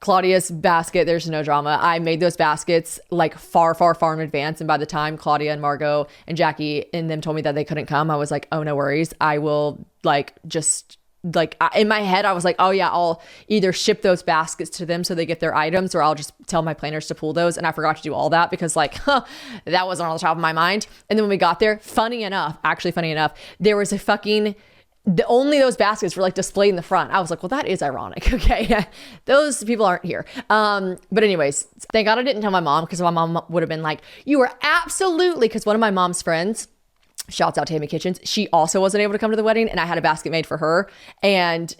Claudia's basket, there's no drama. I made those baskets like far in advance, and by the time Claudia and Margot and Jackie and them told me that they couldn't come, I was like, oh, no worries. I will like just... like in my head, I was like, oh yeah, I'll either ship those baskets to them so they get their items, or I'll just tell my planners to pull those. And I forgot to do all that because like, that wasn't on the top of my mind. And then when we got there, funny enough, there was only those baskets were like displayed in the front. I was like, well, that is ironic. Okay. Those people aren't here. But anyways, thank God I didn't tell my mom, because my mom would have been like, you were absolutely, because one of my mom's friends, shouts out to Amy Kitchens, she also wasn't able to come to the wedding, and I had a basket made for her. And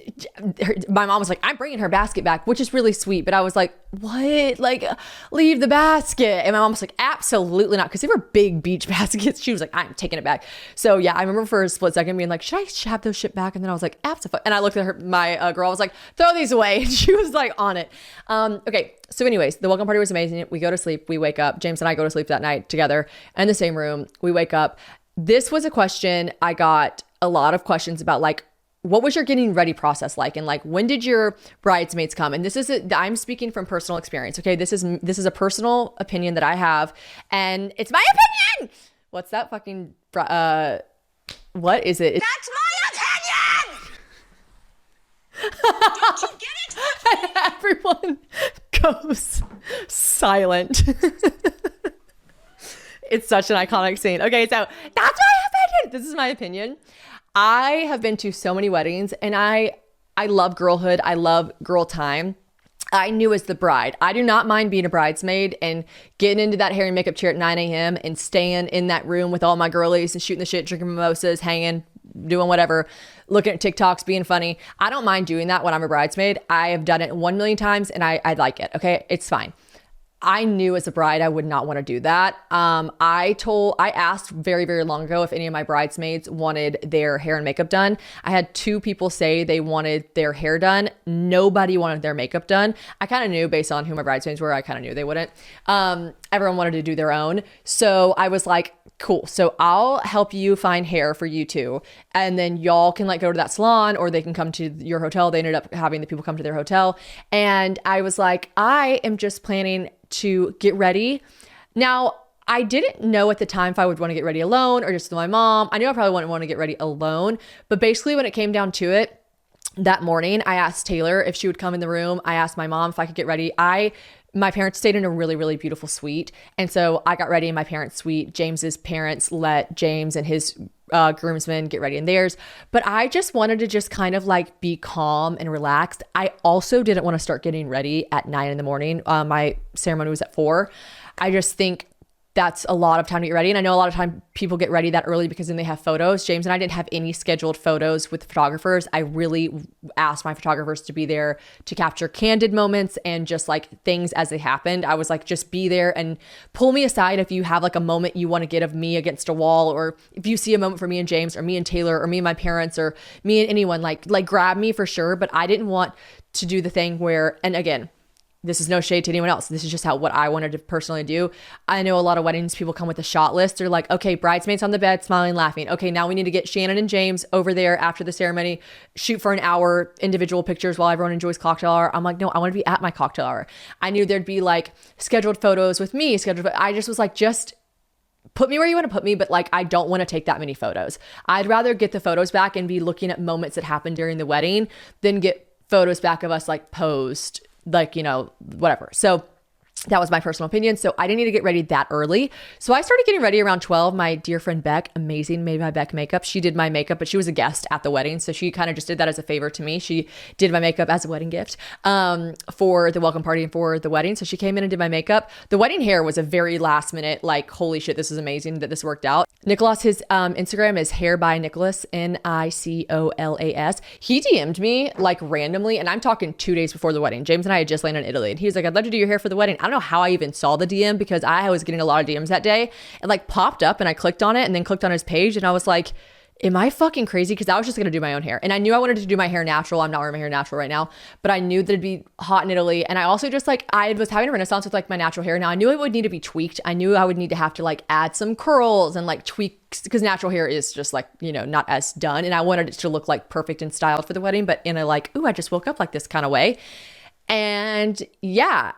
my mom was like, I'm bringing her basket back, which is really sweet. But I was like, what? Like, leave the basket. And my mom was like, absolutely not. Because they were big beach baskets. She was like, I'm taking it back. So yeah, I remember for a split second being like, should I have those shipped back? And then I was like, absolutely. And I looked at her, my girl, I was like, throw these away. And she was like on it. Okay. So anyways, the welcome party was amazing. We go to sleep. We wake up. James and I go to sleep that night together in the same room. We wake up. This was a question. I got a lot of questions about like, what was your getting ready process like? And like, when did your bridesmaids come? And I'm speaking from personal experience. Okay. This is a personal opinion that I have, and it's my opinion. What's that fucking, what is it? That's my opinion! Don't you get it? Everyone goes silent. It's such an iconic scene. Okay, so that's my opinion. This is my opinion. I have been to so many weddings, and I love girlhood. I love girl time. I knew as the bride, I do not mind being a bridesmaid and getting into that hair and makeup chair at 9 a.m. and staying in that room with all my girlies and shooting the shit, drinking mimosas, hanging, doing whatever, looking at TikToks, being funny. I don't mind doing that when I'm a bridesmaid. I have done it 1 million times, and I like it. Okay, it's fine. I knew as a bride I would not want to do that. I asked very, very long ago if any of my bridesmaids wanted their hair and makeup done. I had 2 people say they wanted their hair done. Nobody wanted their makeup done. I kind of knew based on who my bridesmaids were. I kind of knew they wouldn't. Everyone wanted to do their own. So I was like, cool. So I'll help you find hair for you two. And then y'all can like go to that salon, or they can come to your hotel. They ended up having the people come to their hotel. And I was like, I am just planning to get ready. Now, I didn't know at the time if I would want to get ready alone or just with my mom. I knew I probably wouldn't want to get ready alone. But basically when it came down to it, that morning, I asked Taylor if she would come in the room. I asked my mom if I could get ready. My parents stayed in a really, really beautiful suite. And so I got ready in my parents' suite. James's parents let James and his groomsmen get ready in theirs. But I just wanted to just kind of like be calm and relaxed. I also didn't want to start getting ready at 9 in the morning. My ceremony was at 4. I just think that's a lot of time to get ready. And I know a lot of time people get ready that early because then they have photos. James and I didn't have any scheduled photos with photographers. I really asked my photographers to be there to capture candid moments and just like things as they happened. I was like, just be there and pull me aside if you have like a moment you want to get of me against a wall, or if you see a moment for me and James or me and Taylor or me and my parents or me and anyone, like grab me for sure. But I didn't want to do the thing where, and again, this is no shade to anyone else. This is just what I wanted to personally do. I know a lot of weddings, people come with a shot list. They're like, okay, bridesmaids on the bed, smiling, laughing. Okay, now we need to get Shannon and James over there after the ceremony, shoot for an hour, individual pictures while everyone enjoys cocktail hour. I'm like, no, I want to be at my cocktail hour. I knew there'd be like scheduled photos with me, I just was like, just put me where you want to put me, but like, I don't want to take that many photos. I'd rather get the photos back and be looking at moments that happened during the wedding than get photos back of us like posed, like, you know, whatever. So that was my personal opinion. So I didn't need to get ready that early. So I started getting ready around 12. My dear friend Beck, amazing, made my Beck makeup. She did my makeup, but she was a guest at the wedding. So she kind of just did that as a favor to me. She did my makeup as a wedding gift for the welcome party and for the wedding. So she came in and did my makeup. The wedding hair was a very last minute, like, holy shit, this is amazing that this worked out. Nicholas, his Instagram is hair by Nicholas, Nicolas. He DM'd me like randomly, and I'm talking 2 days before the wedding. James and I had just landed in Italy, and he was like, I'd love to do your hair for the wedding. I don't know how I even saw the DM because I was getting a lot of DMs that day. It like popped up and I clicked on it and then clicked on his page and I was like, am I fucking crazy? Because I was just going to do my own hair. And I knew I wanted to do my hair natural. I'm not wearing my hair natural right now, but I knew that it'd be hot in Italy. And I also just like, I was having a renaissance with like my natural hair. Now I knew it would need to be tweaked. I knew I would need to have to like add some curls and like tweak, because natural hair is just like, you know, not as done. And I wanted it to look like perfect and styled for the wedding, but in a like, ooh, I just woke up like this kind of way. And yeah,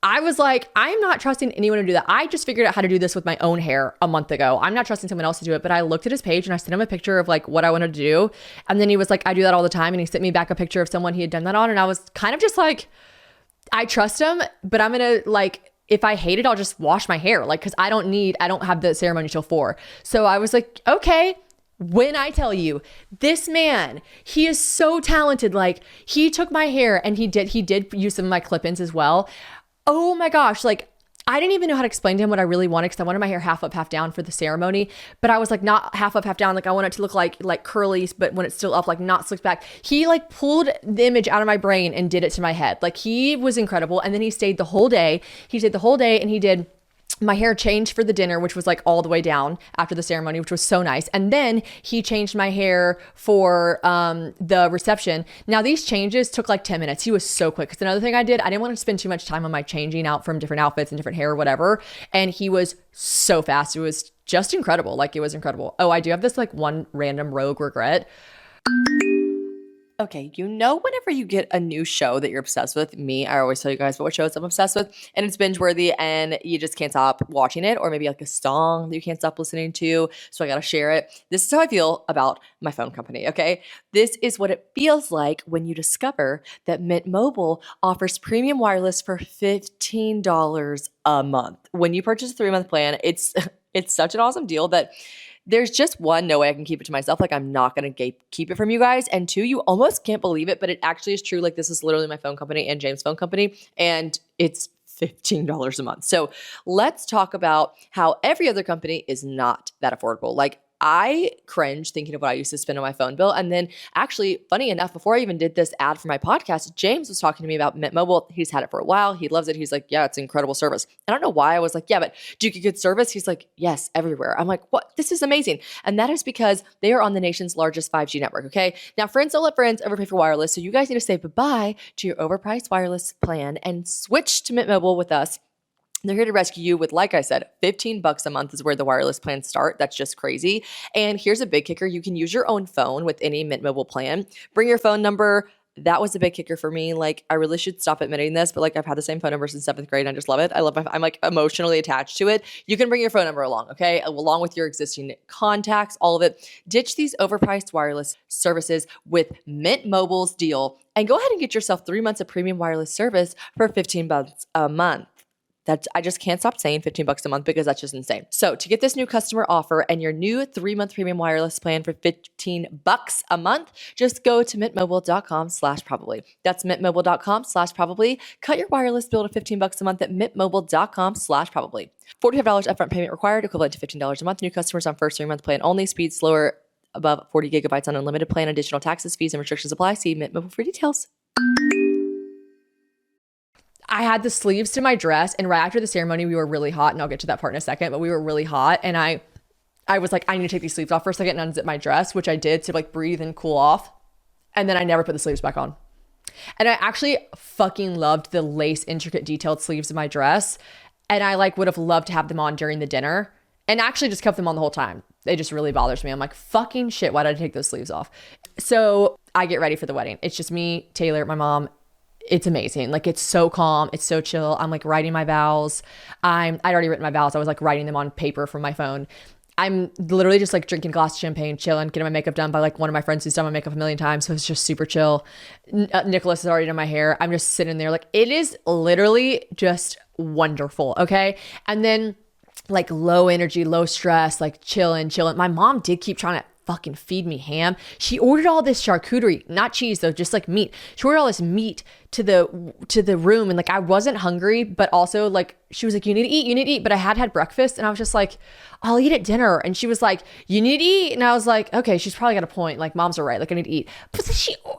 I was like, I'm not trusting anyone to do that. I just figured out how to do this with my own hair a month ago. I'm not trusting someone else to do it, but I looked at his page and I sent him a picture of like what I wanted to do. And then he was like, I do that all the time. And he sent me back a picture of someone he had done that on. And I was kind of just like, I trust him, but I'm going to like, if I hate it, I'll just wash my hair. Like, cause I don't have the ceremony till 4. So I was like, okay. When I tell you, this man, he is so talented. Like, he took my hair and he did use some of my clip-ins as well. Oh my gosh, like, I didn't even know how to explain to him what I really wanted because I wanted my hair half up, half down for the ceremony. But I was like, not half up, half down. Like, I want it to look like curlies, but when it's still up, like not slicked back. He like pulled the image out of my brain and did it to my head. Like, he was incredible. And then he stayed the whole day. He stayed the whole day and he did my hair changed for the dinner, which was like all the way down after the ceremony, which was so nice. And then he changed my hair for the reception. Now these changes took like 10 minutes. He was so quick. Because another thing I did, I didn't want to spend too much time on my changing out from different outfits and different hair or whatever. And he was so fast. It was just incredible. Like, it was incredible. Oh, I do have this like one random rogue regret. Okay, you know, whenever you get a new show that you're obsessed with, I always tell you guys what shows I'm obsessed with, and it's binge worthy and you just can't stop watching it, or maybe like a song that you can't stop listening to. So I got to share it. This is how I feel about my phone company. Okay. This is what it feels like when you discover that Mint Mobile offers premium wireless for $15 a month. When you purchase a 3-month plan, it's such an awesome deal that there's just one, no way I can keep it to myself. Like, I'm not going to keep it from you guys. And 2, you almost can't believe it, but it actually is true. Like, this is literally my phone company and James' phone company, and it's $15 a month. So let's talk about how every other company is not that affordable. Like, I cringe thinking of what I used to spend on my phone bill. And then actually, funny enough, before I even did this ad for my podcast, James was talking to me about Mint Mobile. He's had it for a while. He loves it. He's like, yeah, it's an incredible service. I don't know why I was like, yeah, but do you get good service? He's like, yes, everywhere. I'm like, what? This is amazing. And that is because they are on the nation's largest 5G network, okay? Now, friends don't let friends overpay for wireless. So you guys need to say bye-bye to your overpriced wireless plan and switch to Mint Mobile with us. They're here to rescue you with, like I said, $15 a month is where the wireless plans start. That's just crazy. And here's a big kicker. You can use your own phone with any Mint Mobile plan. Bring your phone number. That was a big kicker for me. Like, I really should stop admitting this, but like, I've had the same phone number since 7th grade. And I just love it. I'm like emotionally attached to it. You can bring your phone number along, okay? Along with your existing contacts, all of it. Ditch these overpriced wireless services with Mint Mobile's deal and go ahead and get yourself 3 months of premium wireless service for $15 a month. I just can't stop saying $15 a month because that's just insane. So to get this new customer offer and your new 3-month premium wireless plan for $15 a month, just go to mintmobile.com/probably. That's mintmobile.com/probably. Cut your wireless bill to $15 a month at mintmobile.com/probably. $45 upfront payment required, equivalent to $15 a month. New customers on first 3-month plan only. Speed slower above 40 gigabytes on unlimited plan. Additional taxes, fees, and restrictions apply. See Mint Mobile for details. I had the sleeves to my dress, and right after the ceremony, we were really hot, and I'll get to that part in a second, but we were really hot, and I was like, I need to take these sleeves off for a second and unzip my dress, which I did to like breathe and cool off, and then I never put the sleeves back on. And I actually fucking loved the lace intricate detailed sleeves of my dress, and I like would have loved to have them on during the dinner, and actually just kept them on the whole time. It just really bothers me. I'm like, fucking shit, why did I take those sleeves off? So I get ready for the wedding. It's just me, Taylor, my mom. it's amazing. Like it's so calm. It's so chill. I'm like writing my vows. I'd already written my vows. I was like writing them on paper from my phone. I'm literally just like drinking a glass of champagne, chilling, getting my makeup done by like one of my friends who's done my makeup a million times. So it's just super chill. Nicholas has already done my hair. I'm just sitting there. Like it is literally just wonderful. Okay. And then like low energy, low stress, like chilling. My mom did keep trying to fucking feed me ham. She ordered all this charcuterie, not cheese though, just like meat. She ordered all this meat to the room, and like I wasn't hungry, but also like she was like, you need to eat. But I had breakfast, and I was just like, I'll eat at dinner. And she was like, you need to eat. And I was like, okay, she's probably got a point. Like moms are right. Like I need to eat. But then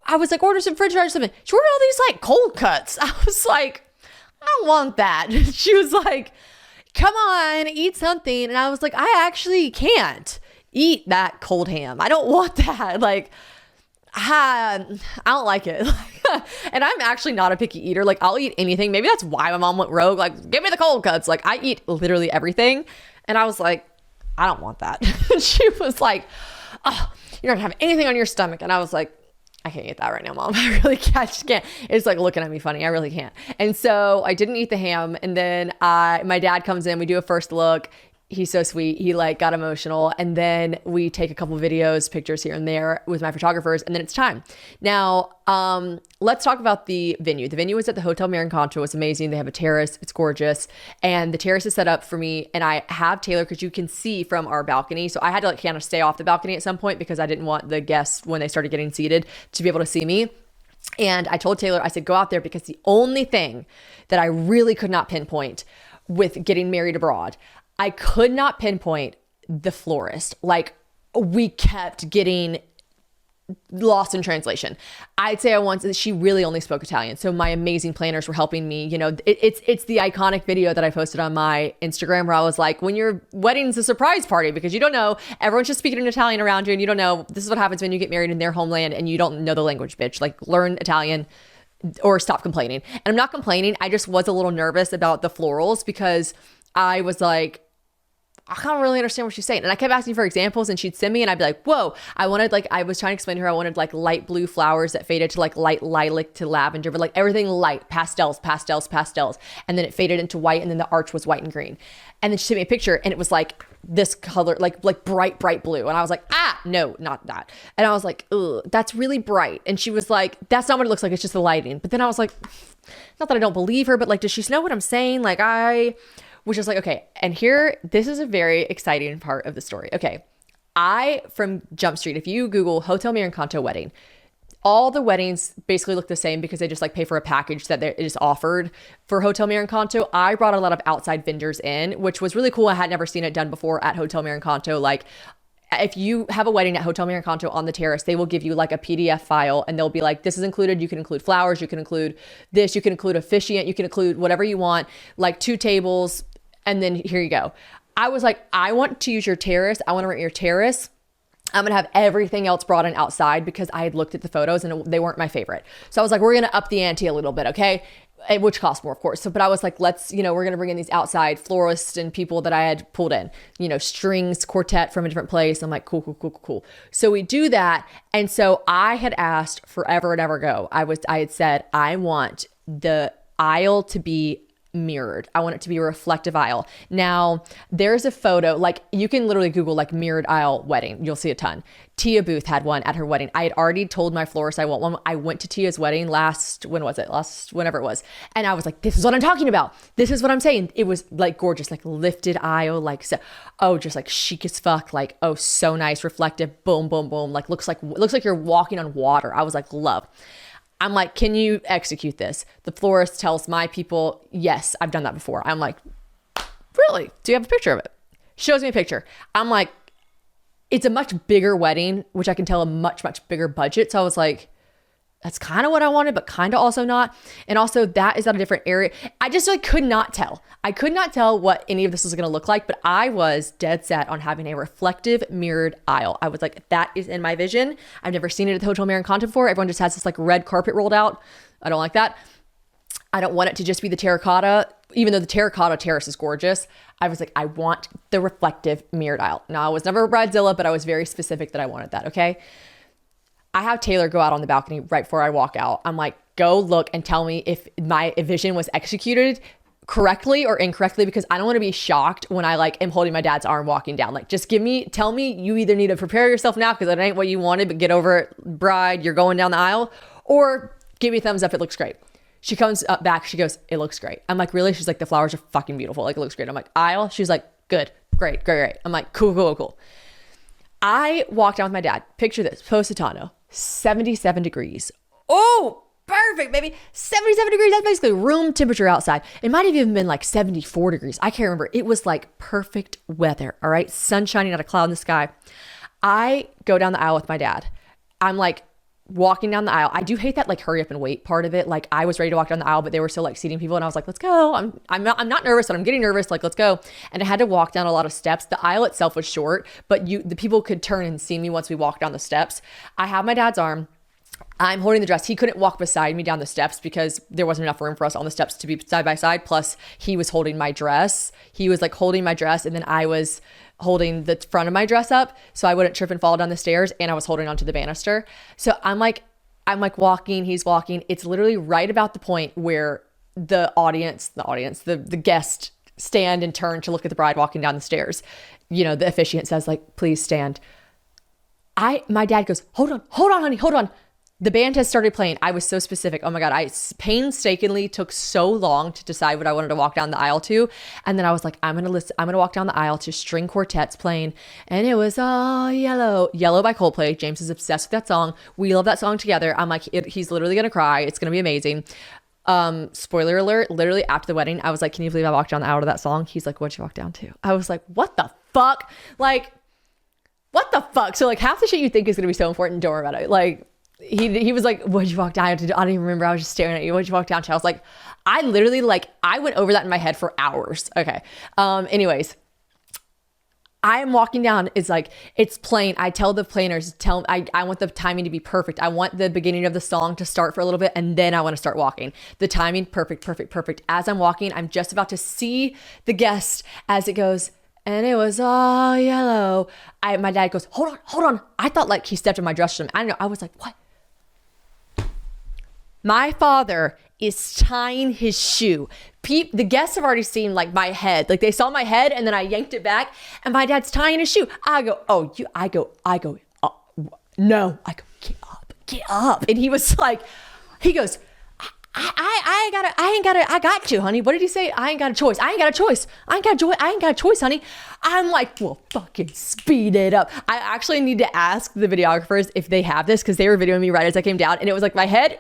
I was like, order some french fries or something. She ordered all these like cold cuts. I was like, I don't want that. She was like, come on, eat something. And I was like, I actually can't eat that cold ham. I don't want that. Like, I don't like it. And I'm actually not a picky eater. Like, I'll eat anything. Maybe that's why my mom went rogue. Like, give me the cold cuts. Like, I eat literally everything. And I was like, I don't want that. She was like, oh, you're not gonna have anything on your stomach. And I was like, I can't eat that right now, Mom. I really can't. I just can't. It's like looking at me funny. I really can't. And so I didn't eat the ham. And then my dad comes in. We do a first look. He's so sweet. He like got emotional. And then we take a couple videos, pictures here and there with my photographers. And then it's time. Now, let's talk about the venue. The venue was at the Hotel Marinconto. It's amazing. They have a terrace. It's gorgeous. And the terrace is set up for me. And I have Taylor because you can see from our balcony. So I had to like kind of stay off the balcony at some point because I didn't want the guests when they started getting seated to be able to see me. And I told Taylor, I said, go out there because the only thing that I really could not pinpoint with getting married abroad, I could not pinpoint the florist. Like we kept getting lost in translation. I'd say she really only spoke Italian. So my amazing planners were helping me. You know, it's the iconic video that I posted on my Instagram where I was like, when your wedding's a surprise party, because you don't know, everyone's just speaking in Italian around you and you don't know, this is what happens when you get married in their homeland and you don't know the language, bitch. Like learn Italian or stop complaining. And I'm not complaining. I just was a little nervous about the florals because I was like, I can't really understand what she's saying. And I kept asking for examples and she'd send me and I'd be like, whoa, I was trying to explain to her, I wanted like light blue flowers that faded to like light lilac to lavender, but like everything light, pastels. And then it faded into white and then the arch was white and green. And then she sent me a picture and it was like this color, like bright blue. And I was like, no, not that. And I was like, ugh, that's really bright. And she was like, that's not what it looks like. It's just the lighting. But then I was like, not that I don't believe her, but like, does she know what I'm saying? Like which is like, okay. And here, this is a very exciting part of the story. Okay. From Jump Street, if you Google Hotel Marinconto wedding, all the weddings basically look the same because they just like pay for a package that is offered for Hotel Marinconto. I brought a lot of outside vendors in, which was really cool. I had never seen it done before at Hotel Marinconto. Like if you have a wedding at Hotel Marinconto on the terrace, they will give you like a PDF file and they'll be like, this is included. You can include flowers. You can include this. You can include officiant. You can include whatever you want, like 2 tables. And then here you go. I was like, I want to use your terrace. I want to rent your terrace. I'm going to have everything else brought in outside because I had looked at the photos and they weren't my favorite. So I was like, we're going to up the ante a little bit. Okay. Which costs more, of course. So, but I was like, we're going to bring in these outside florists and people that I had pulled in, strings quartet from a different place. I'm like, cool. So we do that. And so I had asked forever and ever ago. I had said, I want the aisle to be mirrored. I want it to be a reflective aisle. Now there's a photo, like you can literally Google like mirrored aisle wedding. You'll see a ton. Tia Booth had one at her wedding. I had already told my florist I want one. I went to Tia's wedding whenever it was. And I was like, this is what I'm talking about. This is what I'm saying. It was like gorgeous, like lifted aisle, like, so, just like chic as fuck. Like, so nice, reflective, boom, boom, boom. Like looks like you're walking on water. I was like, love. I'm like, can you execute this? The florist tells my people, yes, I've done that before. I'm like, really? Do you have a picture of it? Shows me a picture. I'm like, it's a much bigger wedding, which I can tell a much, much bigger budget. So I was like, that's kind of what I wanted, but kind of also not. And also that is at a different area. I just like could not tell. I could not tell what any of this was going to look like, but I was dead set on having a reflective mirrored aisle. I was like, that is in my vision. I've never seen it at the Hotel Marinconto before. Everyone just has this like red carpet rolled out. I don't like that. I don't want it to just be the terracotta, even though the terracotta terrace is gorgeous. I was like, I want the reflective mirrored aisle. Now I was never a bridezilla, but I was very specific that I wanted that. Okay. I have Taylor go out on the balcony right before I walk out. I'm like, go look and tell me if my vision was executed correctly or incorrectly, because I don't want to be shocked when I like am holding my dad's arm walking down. Like, just tell me you either need to prepare yourself now because it ain't what you wanted, but get over it, bride, you're going down the aisle, or give me a thumbs up, it looks great. She comes up back, she goes, it looks great. I'm like, really? She's like, the flowers are fucking beautiful. Like, it looks great. I'm like, aisle? She's like, good, great. I'm like, cool. I walked down with my dad. Picture this, Positano, 77 degrees. Oh, perfect, baby. 77 degrees. That's basically room temperature outside. It might have even been like 74 degrees. I can't remember. It was like perfect weather. All right. Sun shining, not a cloud in the sky. I go down the aisle with my dad. I'm like walking down the aisle. I do hate that like hurry up and wait part of it. Like, I was ready to walk down the aisle, but they were still like seating people. And I was like, let's go. I'm not nervous, but I'm getting nervous. Like, let's go. And I had to walk down a lot of steps. The aisle itself was short, but the people could turn and see me once we walked down the steps. I have my dad's arm. I'm holding the dress. He couldn't walk beside me down the steps because there wasn't enough room for us on the steps to be side by side. Plus, he was holding my dress. He was like holding my dress, and then I was holding the front of my dress up so I wouldn't trip and fall down the stairs, and I was holding onto the banister. So I'm like walking, he's walking. It's literally right about the point where the guests stand and turn to look at the bride walking down the stairs. You know, the officiant says like, please stand. My dad goes, hold on, honey, hold on. The band has started playing. I was so specific. Oh my God. I painstakingly took so long to decide what I wanted to walk down the aisle to. And then I was like, I'm going to walk down the aisle to string quartets playing. And it was all Yellow by Coldplay. James is obsessed with that song. We love that song together. I'm like, he's literally going to cry. It's going to be amazing. Spoiler alert, literally after the wedding, I was like, can you believe I walked down the aisle to that song? He's like, what'd you walk down to? I was like, what the fuck? Like, what the fuck? So like half the shit you think is going to be so important, don't worry about it. Like, he was like, what'd you walk down to? I don't even remember. I was just staring at you. What'd you walk down to? I was like, I literally like, I went over that in my head for hours. Okay. Anyways, I'm walking down. It's like, it's playing. I tell the planners, I want the timing to be perfect. I want the beginning of the song to start for a little bit, and then I want to start walking. The timing, perfect. As I'm walking, I'm just about to see the guest as it goes, and it was all yellow. My dad goes, hold on. I thought like he stepped in my dress room. I don't know. I was like, what? My father is tying his shoe. The guests have already seen like my head. Like, they saw my head and then I yanked it back, and my dad's tying his shoe. I go, no. I go, get up. And he was like, he goes, I got you, honey. What did he say? I ain't got a choice. I ain't got a choice, honey. I'm like, well, fucking speed it up. I actually need to ask the videographers if they have this, because they were videoing me right as I came down, and it was like my head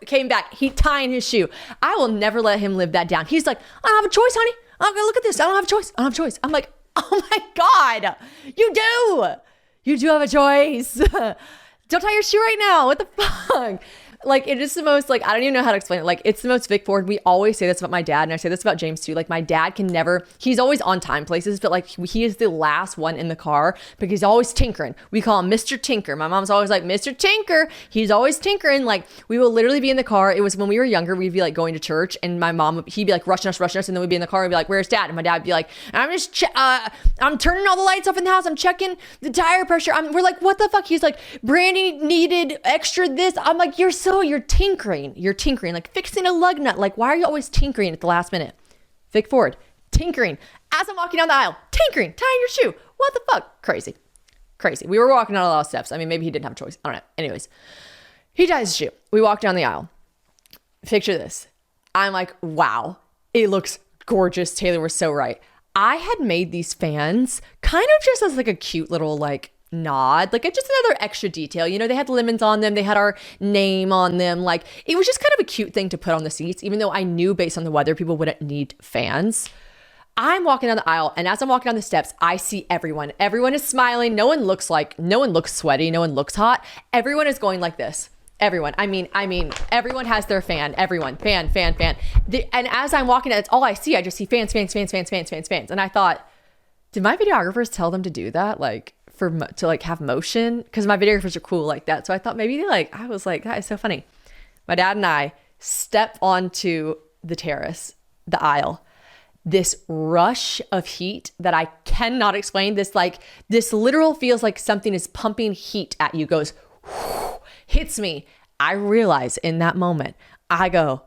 came back. He tying his shoe. I will never let him live that down. He's like, I don't have a choice, honey. I'm gonna look at this. I don't have a choice. I'm like, oh my God, you do have a choice. Don't tie your shoe right now. What the fuck? Like, it is the most, like, I don't even know how to explain it. Like, it's the most Vic Ford. We always say this about my dad, and I say this about James too. Like, my dad can never, he's always on time places, but like, he is the last one in the car because he's always tinkering. We call him Mr. Tinker. My mom's always like, Mr. Tinker. He's always tinkering. Like, we will literally be in the car. It was when we were younger, we'd be like going to church, and my mom, he'd be like rushing us, and then we'd be in the car and be like, where's dad? And my dad would be like, I'm turning all the lights off in the house. I'm checking the tire pressure. We're like, what the fuck? He's like, Brandy needed extra this. I'm like, you're tinkering. You're tinkering, like fixing a lug nut. Like, why are you always tinkering at the last minute? Vic Ford, tinkering. As I'm walking down the aisle, tinkering, tying your shoe. What the fuck? Crazy. We were walking down a lot of steps. I mean, maybe he didn't have a choice. I don't know. Anyways, he ties his shoe. We walk down the aisle. Picture this. I'm like, wow, it looks gorgeous. Taylor was so right. I had made these fans kind of just as like a cute little like nod, like it's just another extra detail. You know, they had lemons on them, they had our name on them. Like, it was just kind of a cute thing to put on the seats, even though I knew based on the weather people wouldn't need fans. I'm walking down the aisle, and as I'm walking down the steps, I see everyone is smiling. No one looks sweaty, no one looks hot. Everyone is going like this. Everyone. I mean, everyone has their fan. Everyone. Fan. And as I'm walking, that's all I see. I just see fans. And I thought, did my videographers tell them to do that? Like, to like have motion, because my videographers are cool like that. So I thought maybe I was like, that is so funny. My dad and I step onto the terrace, the aisle. This rush of heat that I cannot explain. This literal feels like something is pumping heat at you, goes, hits me. I realize in that moment, I go,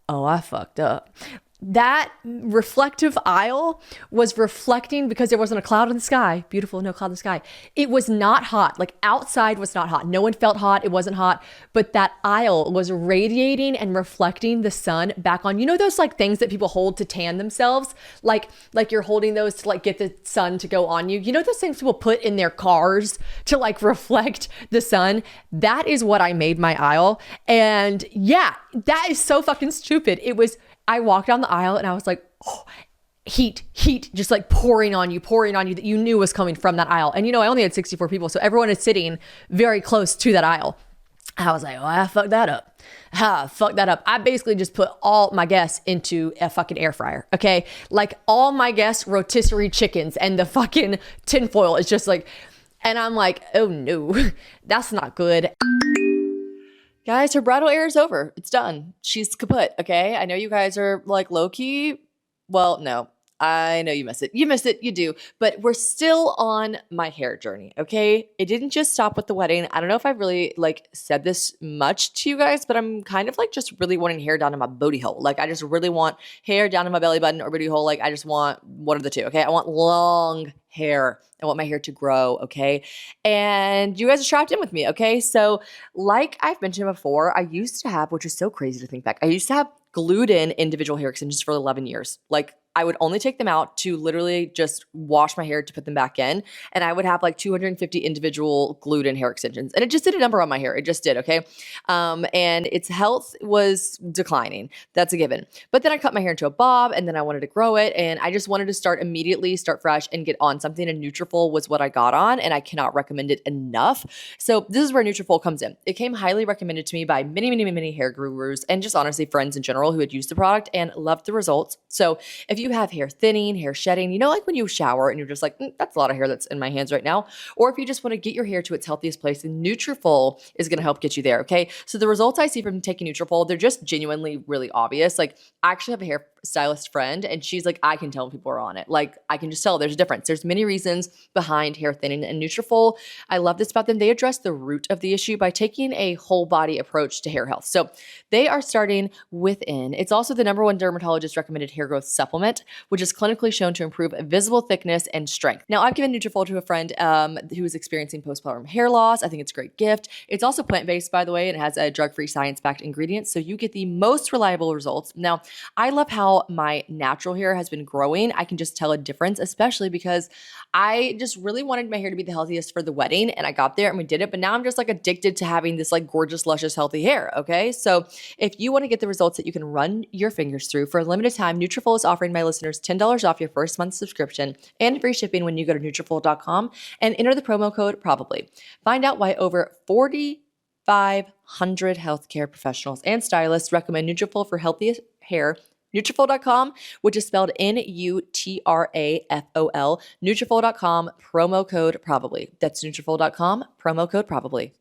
oh, I fucked up. That reflective aisle was reflecting because there wasn't a cloud in the sky. Beautiful, no cloud in the sky. It was not hot. Like outside was not hot. No one felt hot. It wasn't hot. But that aisle was radiating and reflecting the sun back on, you know, those like things that people hold to tan themselves? Like you're holding those to like get the sun to go on you. You know, those things people put in their cars to like reflect the sun? That is what I made my aisle. And yeah, that is so fucking stupid. I walked down the aisle and I was like, oh, heat, just like pouring on you that you knew was coming from that aisle. And you know, I only had 64 people. So everyone is sitting very close to that aisle. I was like, oh, I fucked that up. I basically just put all my guests into a fucking air fryer. Okay. Like all my guests rotisserie chickens and the fucking tinfoil is just like, and I'm like, oh no, that's not good. Guys, her bridal era is over. It's done. She's kaput, okay? I know you guys are like low-key. Well, no. I know you miss it. You miss it. You do. But we're still on my hair journey, okay? It didn't just stop with the wedding. I don't know if I've really like said this much to you guys, but I'm kind of like just really wanting hair down to my booty hole. Like I just really want hair down to my belly button or booty hole. Like I just want one of the two, okay? I want long hair. I want my hair to grow, okay? And you guys are strapped in with me, okay? So like I've mentioned before, I used to have, which is so crazy to think back, I used to have glued in individual hair extensions for 11 years. Like I would only take them out to literally just wash my hair to put them back in. And I would have like 250 individual glued in hair extensions. And it just did a number on my hair. It just did, okay? And its health was declining. That's a given. But then I cut my hair into a bob and then I wanted to grow it. And I just wanted to start fresh and get on something. And Nutrafol was what I got on. And I cannot recommend it enough. So this is where Nutrafol comes in. It came highly recommended to me by many hair gurus and just honestly friends in general who had used the product and loved the results. So if you have hair thinning, hair shedding, you know, like when you shower and you're just like, that's a lot of hair that's in my hands right now. Or if you just want to get your hair to its healthiest place, then Nutrafol is going to help get you there. Okay. So the results I see from taking Nutrafol, they're just genuinely really obvious. Like I actually have a hair stylist friend and she's like, I can tell when people are on it. Like I can just tell there's a difference. There's many reasons behind hair thinning, and Nutrafol, I love this about them. They address the root of the issue by taking a whole body approach to hair health. So they are starting within. It's also the number one dermatologist recommended hair growth supplement, which is clinically shown to improve visible thickness and strength. Now I've given Nutrafol to a friend who is experiencing postpartum hair loss. I think it's a great gift. It's also plant-based, by the way, and it has a drug-free science-backed ingredients. So you get the most reliable results. Now I love how my natural hair has been growing. I can just tell a difference, especially because I just really wanted my hair to be the healthiest for the wedding and I got there and we did it, but now I'm just like addicted to having this like gorgeous, luscious, healthy hair, okay? So if you want to get the results that you can run your fingers through, for a limited time, Nutrafol is offering my listeners $10 off your first month subscription and free shipping when you go to Nutrafol.com and enter the promo code PROBABLY. Find out why over 4,500 healthcare professionals and stylists recommend Nutrafol for healthiest hair. Nutrafol.com, which is spelled Nutrafol, Nutrafol.com, promo code PROBABLY. That's Nutrafol.com, promo code PROBABLY.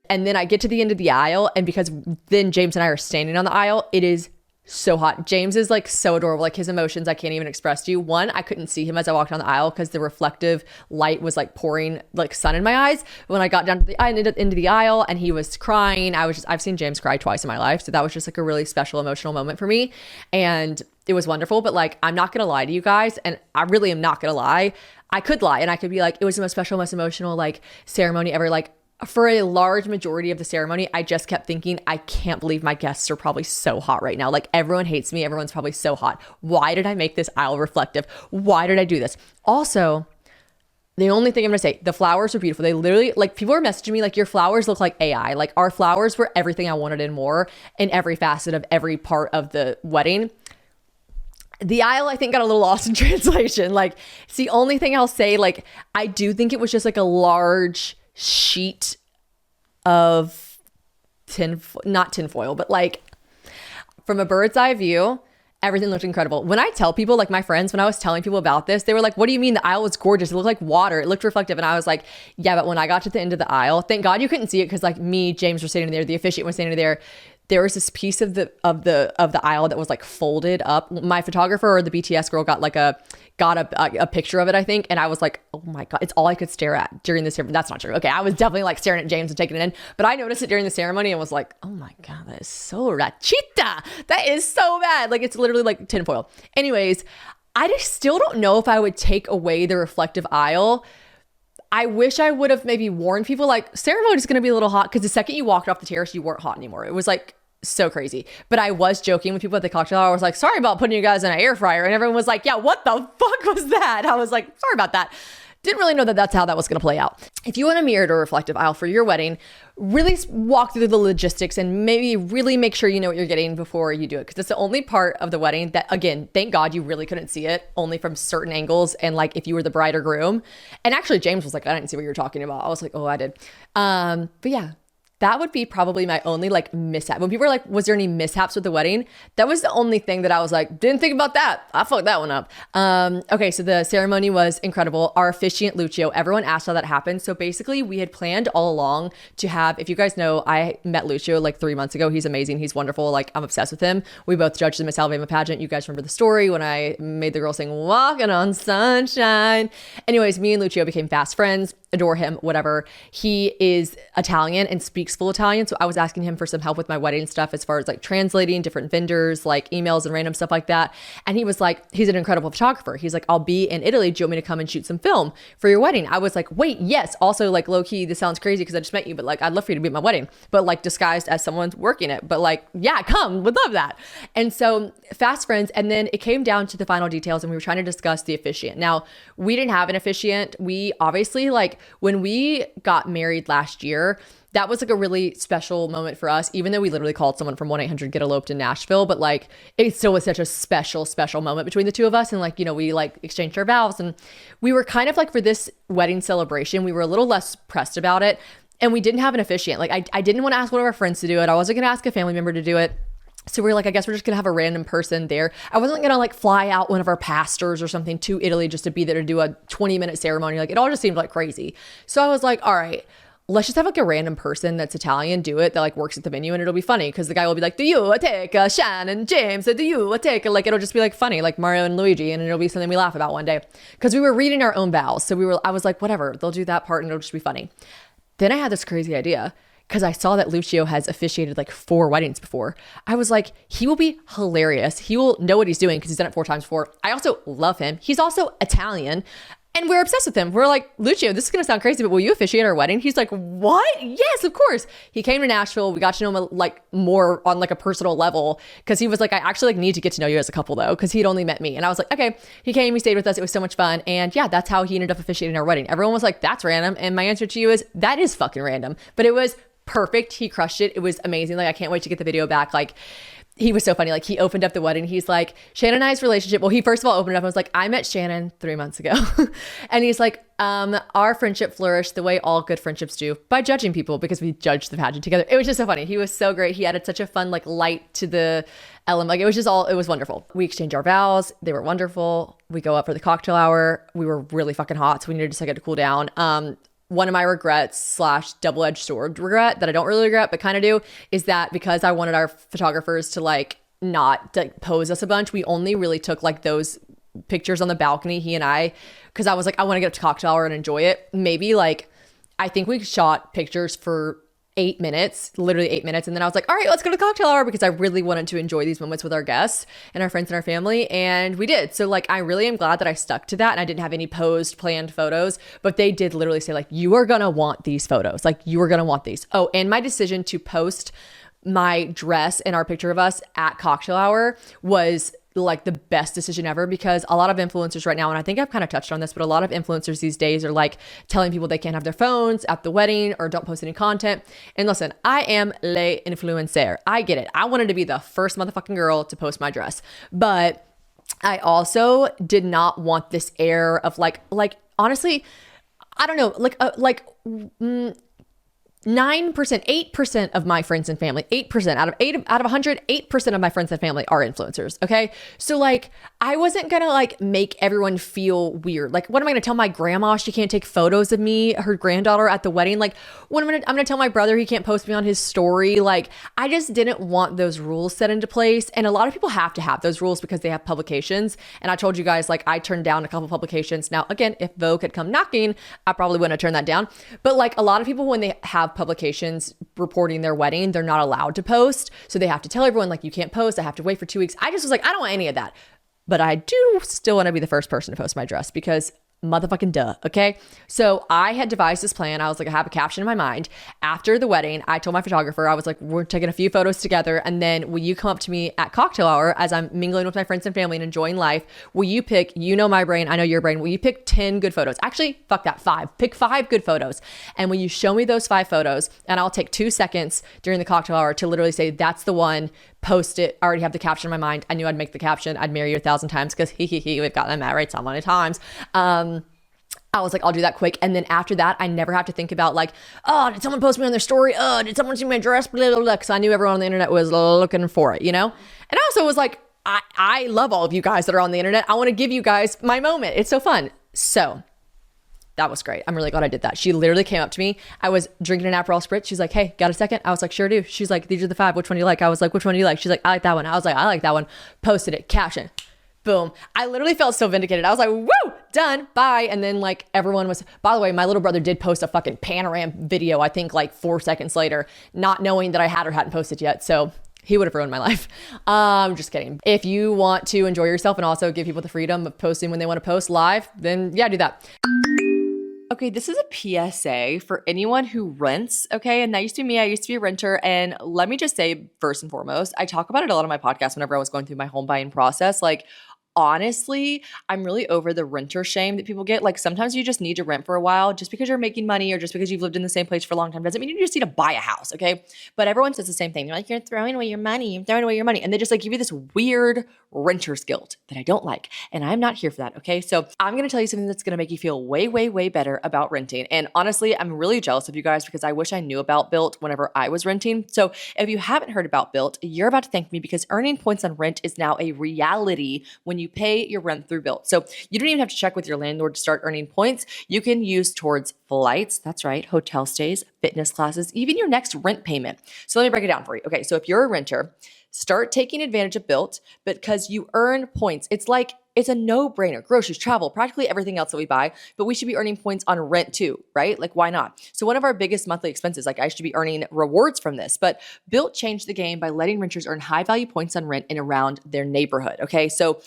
And then I get to the end of the aisle, and because then James and I are standing on the aisle, it is so hot. James is like so adorable. Like his emotions, I can't even express to you. One, I couldn't see him as I walked down the aisle because the reflective light was like pouring like sun in my eyes. When I got down to the into the aisle and he was crying, I've seen James cry twice in my life. So that was just like a really special emotional moment for me. And it was wonderful. But like, I'm not going to lie to you guys. And I really am not going to lie. I could lie and I could be like, it was the most special, most emotional like ceremony ever. Like, for a large majority of the ceremony, I just kept thinking, I can't believe my guests are probably so hot right now. Like everyone hates me. Everyone's probably so hot. Why did I make this aisle reflective? Why did I do this? Also, the only thing I'm gonna say, the flowers are beautiful. They literally, like people are messaging me like, your flowers look like AI. Like our flowers were everything I wanted and more in every facet of every part of the wedding. The aisle, I think, got a little lost in translation. Like it's the only thing I'll say. Like I do think it was just like a large sheet of not tinfoil, but like from a bird's eye view, everything looked incredible. When I tell people, like my friends, when I was telling people about this, they were like, what do you mean? The aisle was gorgeous. It looked like water. It looked reflective. And I was like, yeah, but when I got to the end of the aisle, thank God you couldn't see it because like me, James were standing there, the officiant was standing there. there was this piece of the aisle that was like folded up. My photographer or the BTS girl got a picture of it, I think. And I was like, oh my God, it's all I could stare at during the ceremony. That's not true. Okay. I was definitely like staring at James and taking it in, but I noticed it during the ceremony and was like, oh my God, that is so rachita. That is so bad. Like it's literally like tinfoil. Anyways, I just still don't know if I would take away the reflective aisle. I wish I would have maybe warned people like ceremony is going to be a little hot, because the second you walked off the terrace, you weren't hot anymore. It was like so crazy. But I was joking with people at the cocktail hour. I was like, sorry about putting you guys in an air fryer. And everyone was like, yeah, what the fuck was that? I was like, sorry about that. Didn't really know that that's how that was going to play out. If you want a mirrored or reflective aisle for your wedding, really walk through the logistics and maybe really make sure you know what you're getting before you do it. Because it's the only part of the wedding that, again, thank God you really couldn't see it, only from certain angles. And like if you were the bride or groom. And actually James was like, I didn't see what you were talking about. I was like, oh, I did. But yeah. That would be probably my only like mishap. When people were like, was there any mishaps with the wedding? That was the only thing that I was like, didn't think about that. I fucked that one up. Okay, so the ceremony was incredible. Our officiant, Lucio, everyone asked how that happened. So basically we had planned all along to have, if you guys know, I met Lucio like 3 months ago. He's amazing. He's wonderful. Like I'm obsessed with him. We both judged the Miss Alabama pageant. You guys remember the story when I made the girl sing Walking on Sunshine. Anyways, me and Lucio became fast friends. Adore him, whatever. He is Italian and speaks full Italian. So I was asking him for some help with my wedding stuff as far as like translating different vendors, like emails and random stuff like that. And he was like, he's an incredible photographer. He's like, I'll be in Italy. Do you want me to come and shoot some film for your wedding? I was like, wait, yes. Also like low key, this sounds crazy because I just met you, but like, I'd love for you to be at my wedding, but like disguised as someone's working it. But like, yeah, come, would love that. And so fast friends. And then it came down to the final details and we were trying to discuss the officiant. Now we didn't have an officiant. We obviously like, when we got married last year, that was like a really special moment for us, even though we literally called someone from 1-800-GET-ELOPED in Nashville, but like it still was such a special moment between the two of us. And like, you know, we like exchanged our vows and we were kind of like for this wedding celebration, we were a little less pressed about it. And we didn't have an officiant. Like I didn't want to ask one of our friends to do it. I wasn't going to ask a family member to do it. So we were like, I guess we're just going to have a random person there. I wasn't going to like fly out one of our pastors or something to Italy just to be there to do a 20-minute ceremony. Like it all just seemed like crazy. So I was like, all right, let's just have like a random person that's Italian do it that like works at the venue and it'll be funny because the guy will be like, do you take a Shannon, James, do you take a, like, it'll just be like funny, like Mario and Luigi, and it'll be something we laugh about one day because we were reading our own vows. So I was like, whatever, they'll do that part and it'll just be funny. Then I had this crazy idea. Because I saw that Lucio has officiated like 4 weddings before. I was like, he will be hilarious. He will know what he's doing because he's done it 4 times before. I also love him. He's also Italian. And we're obsessed with him. We're like, Lucio, this is going to sound crazy, but will you officiate our wedding? He's like, what? Yes, of course. He came to Nashville. We got to know him like more on like a personal level because he was like, I actually like need to get to know you as a couple though, because he'd only met me. And I was like, okay. He came, he stayed with us. It was so much fun. And yeah, that's how he ended up officiating our wedding. Everyone was like, that's random. And my answer to you is, that is fucking random. But it was perfect. He crushed it. It was amazing. Like, I can't wait to get the video back. Like, he was so funny. Like, he opened up the wedding. He's like, Shannon and I's relationship. Well, he first of all opened it up and was like, I met Shannon 3 months ago. And he's like, our friendship flourished the way all good friendships do, by judging people, because we judged the pageant together. It was just so funny. He was so great. He added such a fun, like, light to the element. Like, it was wonderful. We exchanged our vows. They were wonderful. We go up for the cocktail hour. We were really fucking hot, so we needed to take it to cool down. One of my regrets / double-edged sword regret that I don't really regret, but kind of do, is that because I wanted our photographers to like not like pose us a bunch, we only really took like those pictures on the balcony, he and I, because I was like, I want to get up to cocktail hour and enjoy it. Maybe like, I think we shot pictures for 8 minutes, literally 8 minutes. And then I was like, all right, let's go to cocktail hour, because I really wanted to enjoy these moments with our guests and our friends and our family. And we did. So like, I really am glad that I stuck to that. And I didn't have any posed planned photos, but they did literally say like, you are going to want these photos. Like, you are going to want these. Oh, and my decision to post my dress and our picture of us at cocktail hour was like the best decision ever, because a lot of influencers right now, and I think I've kind of touched on this, but a lot of influencers these days are like telling people they can't have their phones at the wedding or don't post any content. And listen, I am le influencer. I get it. I wanted to be the first motherfucking girl to post my dress, but I also did not want this air of like honestly, I don't know, 9%, 8% of my friends and family, 8% out of 100, 8% of my friends and family are influencers. Okay. So like, I wasn't going to like make everyone feel weird. Like, what am I going to tell my grandma she can't take photos of me, her granddaughter at the wedding? Like, what I'm going to tell my brother he can't post me on his story. Like, I just didn't want those rules set into place. And a lot of people have to have those rules because they have publications. And I told you guys, like, I turned down a couple publications. Now, again, if Vogue had come knocking, I probably wouldn't have turned that down. But like a lot of people, when they have publications reporting their wedding, they're not allowed to post. So they have to tell everyone, like, you can't post. I have to wait for 2 weeks. I just was like, I don't want any of that. But I do still want to be the first person to post my dress because motherfucking duh. Okay. So I had devised this plan. I was like, I have a caption in my mind. After the wedding, I told my photographer, I was like, we're taking a few photos together. And then will you come up to me at cocktail hour as I'm mingling with my friends and family and enjoying life? Will you pick, you know my brain, I know your brain. Will you pick 10 good photos? Actually, fuck that, 5. Pick 5 good photos. And will you show me those 5 photos? And I'll take 2 seconds during the cocktail hour to literally say, that's the one. Post it. I already have the caption in my mind. I knew I'd make the caption. I'd marry you 1,000 times because we've gotten married so many times. I was like, I'll do that quick. And then after that, I never have to think about like, oh, did someone post me on their story? Oh, did someone see my dress? Blah, blah, blah. Because I knew everyone on the internet was looking for it, you know? And I also was like, I love all of you guys that are on the internet. I want to give you guys my moment. It's so fun. So that was great. I'm really glad I did that. She literally came up to me. I was drinking an Aperol Spritz. She's like, hey, got a second? I was like, sure do. She's like, these are the 5. Which one do you like? I was like, which one do you like? She's like, I like that one. I was like, I like that one. Posted it. Caption. Boom. I literally felt so vindicated. I was like, woo, done, bye. And then like everyone was, by the way, my little brother did post a fucking panorama video, I think like 4 seconds later, not knowing that I had or hadn't posted yet. So he would have ruined my life. I'm just kidding. If you want to enjoy yourself and also give people the freedom of posting when they want to post live, then yeah, do that. Okay, this is a PSA for anyone who rents, okay? And that used to be me. I used to be a renter. And let me just say, first and foremost, I talk about it a lot on my podcast whenever I was going through my home buying process. Like, honestly, I'm really over the renter shame that people get. Like, sometimes you just need to rent for a while. Just because you're making money or just because you've lived in the same place for a long time doesn't mean you just need to buy a house, okay? But everyone says the same thing. They're like, you're throwing away your money. You're throwing away your money. And they just like give you this weird renter's guilt that I don't like. And I'm not here for that, okay? So I'm going to tell you something that's going to make you feel way, way, way better about renting. And honestly, I'm really jealous of you guys because I wish I knew about Built whenever I was renting. So if you haven't heard about Built, you're about to thank me because earning points on rent is now a reality when you pay your rent through Built. So you don't even have to check with your landlord to start earning points. You can use towards flights, that's right, hotel stays, fitness classes, even your next rent payment. So let me break it down for you. Okay, so if you're a renter, start taking advantage of Built because you earn points. It's a no-brainer. Groceries, travel, practically everything else that we buy, but we should be earning points on rent too, right? Like, why not? So one of our biggest monthly expenses, like I should be earning rewards from this, but Built changed the game by letting renters earn high-value points on rent in around their neighborhood, okay? So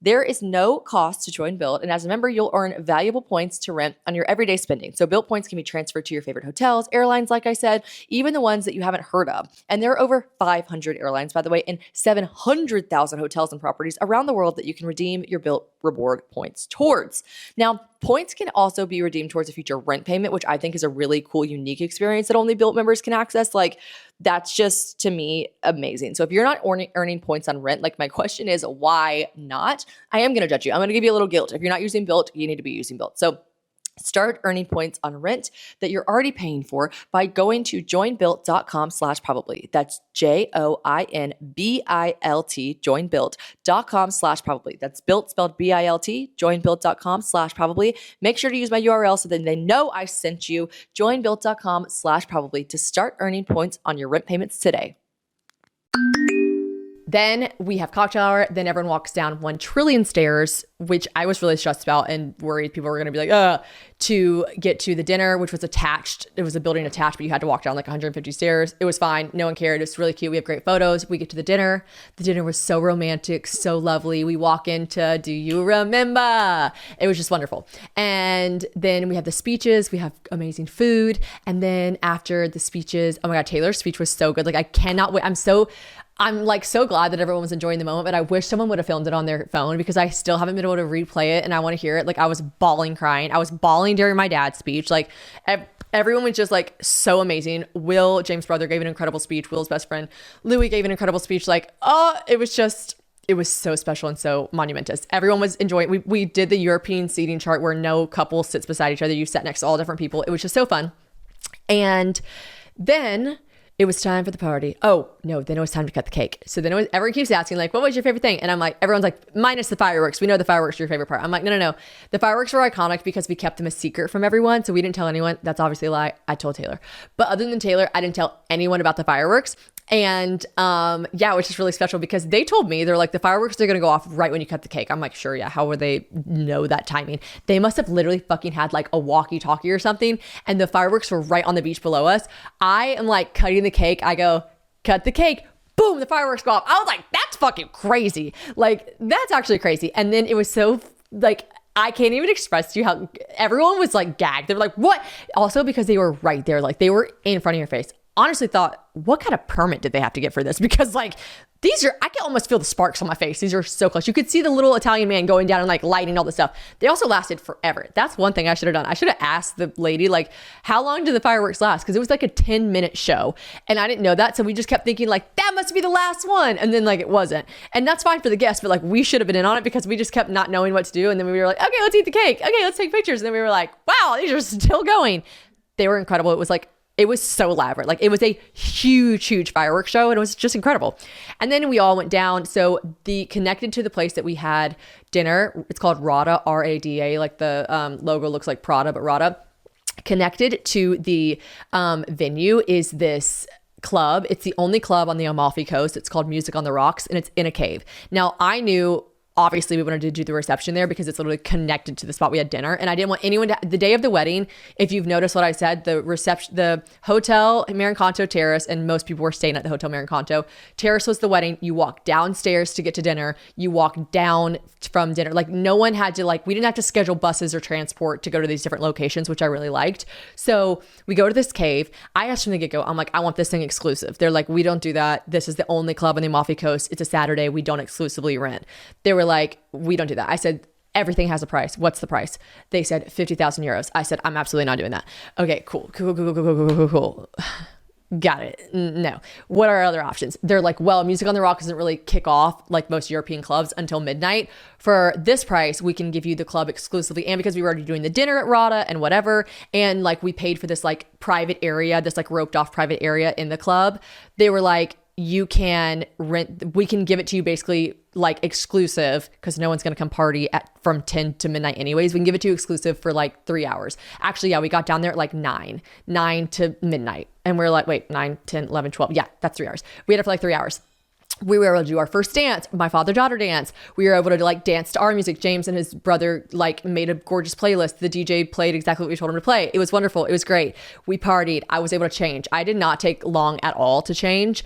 there is no cost to join Built, and as a member, you'll earn valuable points to rent on your everyday spending. So Built points can be transferred to your favorite hotels, airlines, like I said, even the ones that you haven't heard of. And there are over 500 airlines, by the way, and 700,000 hotels and properties around the world that you can redeem your Built reward points towards. Now, points can also be redeemed towards a future rent payment, which I think is a really cool, unique experience that only Built members can access. Like, that's just, to me, amazing. So if you're not earning points on rent, like my question is, why not? I am going to judge you. I'm going to give you a little guilt. If you're not using Built, you need to be using Built. So start earning points on rent that you're already paying for by going to joinbuilt.com/probably. That's JOINBILT, joinbuilt.com/probably. That's Built spelled BILT, joinbuilt.com/probably. Make sure to use my URL so then they know I sent you, joinbuilt.com/probably, to start earning points on your rent payments today. Then we have cocktail hour. Then everyone walks down 1 trillion stairs, which I was really stressed about and worried people were going to be like, to get to the dinner, which was attached. It was a building attached, but you had to walk down like 150 stairs. It was fine. No one cared. It was really cute. We have great photos. We get to the dinner. The dinner was so romantic, so lovely. We walk into Do You Remember? It was just wonderful. And then we have the speeches. We have amazing food. And then after the speeches, oh my God, Taylor's speech was so good. Like, I cannot wait. I'm like so glad that everyone was enjoying the moment, but I wish someone would have filmed it on their phone because I still haven't been able to replay it and I want to hear it. Like, I was bawling, crying. I was bawling during my dad's speech. Like, everyone was just like so amazing. Will, James' brother, gave an incredible speech. Will's best friend, Louis, gave an incredible speech. Like, it was so special and so monumentous. Everyone was enjoying. We did the European seating chart where no couple sits beside each other. You sat next to all different people. It was just so fun. And then it was time for the party. Oh, no, then it was time to cut the cake. So then everyone keeps asking, like, what was your favorite thing? And I'm like, everyone's like, minus the fireworks. We know the fireworks are your favorite part. I'm like, no. The fireworks were iconic because we kept them a secret from everyone. So we didn't tell anyone. That's obviously a lie. I told Taylor. But other than Taylor, I didn't tell anyone about the fireworks. And which is really special because they told me, they're like, the fireworks are going to go off right when you cut the cake. I'm like, sure, yeah. How would they know that timing? They must have literally fucking had like a walkie-talkie or something. And the fireworks were right on the beach below us. I am like cutting the cake. I go, cut the cake. Boom, the fireworks go off. I was like, that's fucking crazy. Like, that's actually crazy. And then it was so like, I can't even express to you how everyone was like gagged. They were like, what? Also because they were right there. Like they were in front of your face. Honestly thought, what kind of permit did they have to get for this? Because like I can almost feel the sparks on my face. These are so close. You could see the little Italian man going down and like lighting all this stuff. They also lasted forever. That's one thing I should have done. I should have asked the lady, like, how long did the fireworks last? Because it was like a 10-minute show and I didn't know that. So we just kept thinking like, that must be the last one. And then like, it wasn't. And that's fine for the guests, but like we should have been in on it because we just kept not knowing what to do. And then we were like, okay, let's eat the cake. Okay, let's take pictures. And then we were like, wow, these are still going. They were incredible. It was so elaborate. Like it was a huge fireworks show and it was just incredible. And then we all went down. So connected to the place that we had dinner, it's called Rada, R-A-D-A, like the logo looks like Prada, but Rada. Connected to the venue is this club. It's the only club on the Amalfi Coast. It's called Music on the Rocks and it's in a cave. Now I knew obviously we wanted to do the reception there because it's literally connected to the spot we had dinner. And I didn't want anyone to, the day of the wedding, if you've noticed what I said, the hotel Marinconto Terrace, and most people were staying at the Hotel Marinconto Terrace was the wedding. You walk downstairs to get to dinner. You walk down from dinner. Like no one had to we didn't have to schedule buses or transport to go to these different locations, which I really liked. So we go to this cave. I asked from the get-go, I'm like, I want this thing exclusive. They're like, we don't do that. This is the only club on the Amalfi Coast. It's a Saturday. We don't exclusively rent. They were like, we don't do that. I said, everything has a price. What's the price? They said 50,000 euros. I said, I'm absolutely not doing that. Okay, cool. Got it. No. What are our other options? They're like, well, Music on the Rock doesn't really kick off like most European clubs until midnight. For this price, we can give you the club exclusively. And because we were already doing the dinner at Rada and whatever, and like we paid for this like private area, this like roped off private area in the club, they were like, you can rent, we can give it to you basically like exclusive because no one's going to come party from 10 to midnight anyways. We can give it to you exclusive for like 3 hours. Actually, yeah, we got down there at like 9 to midnight. And we're like, wait, 9, 10, 11, 12. Yeah, that's 3 hours. We had it for like 3 hours. We were able to do our first dance, my father-daughter dance. We were able to like dance to our music. James and his brother like made a gorgeous playlist. The DJ played exactly what we told him to play. It was wonderful. It was great. We partied. I was able to change. I did not take long at all to change.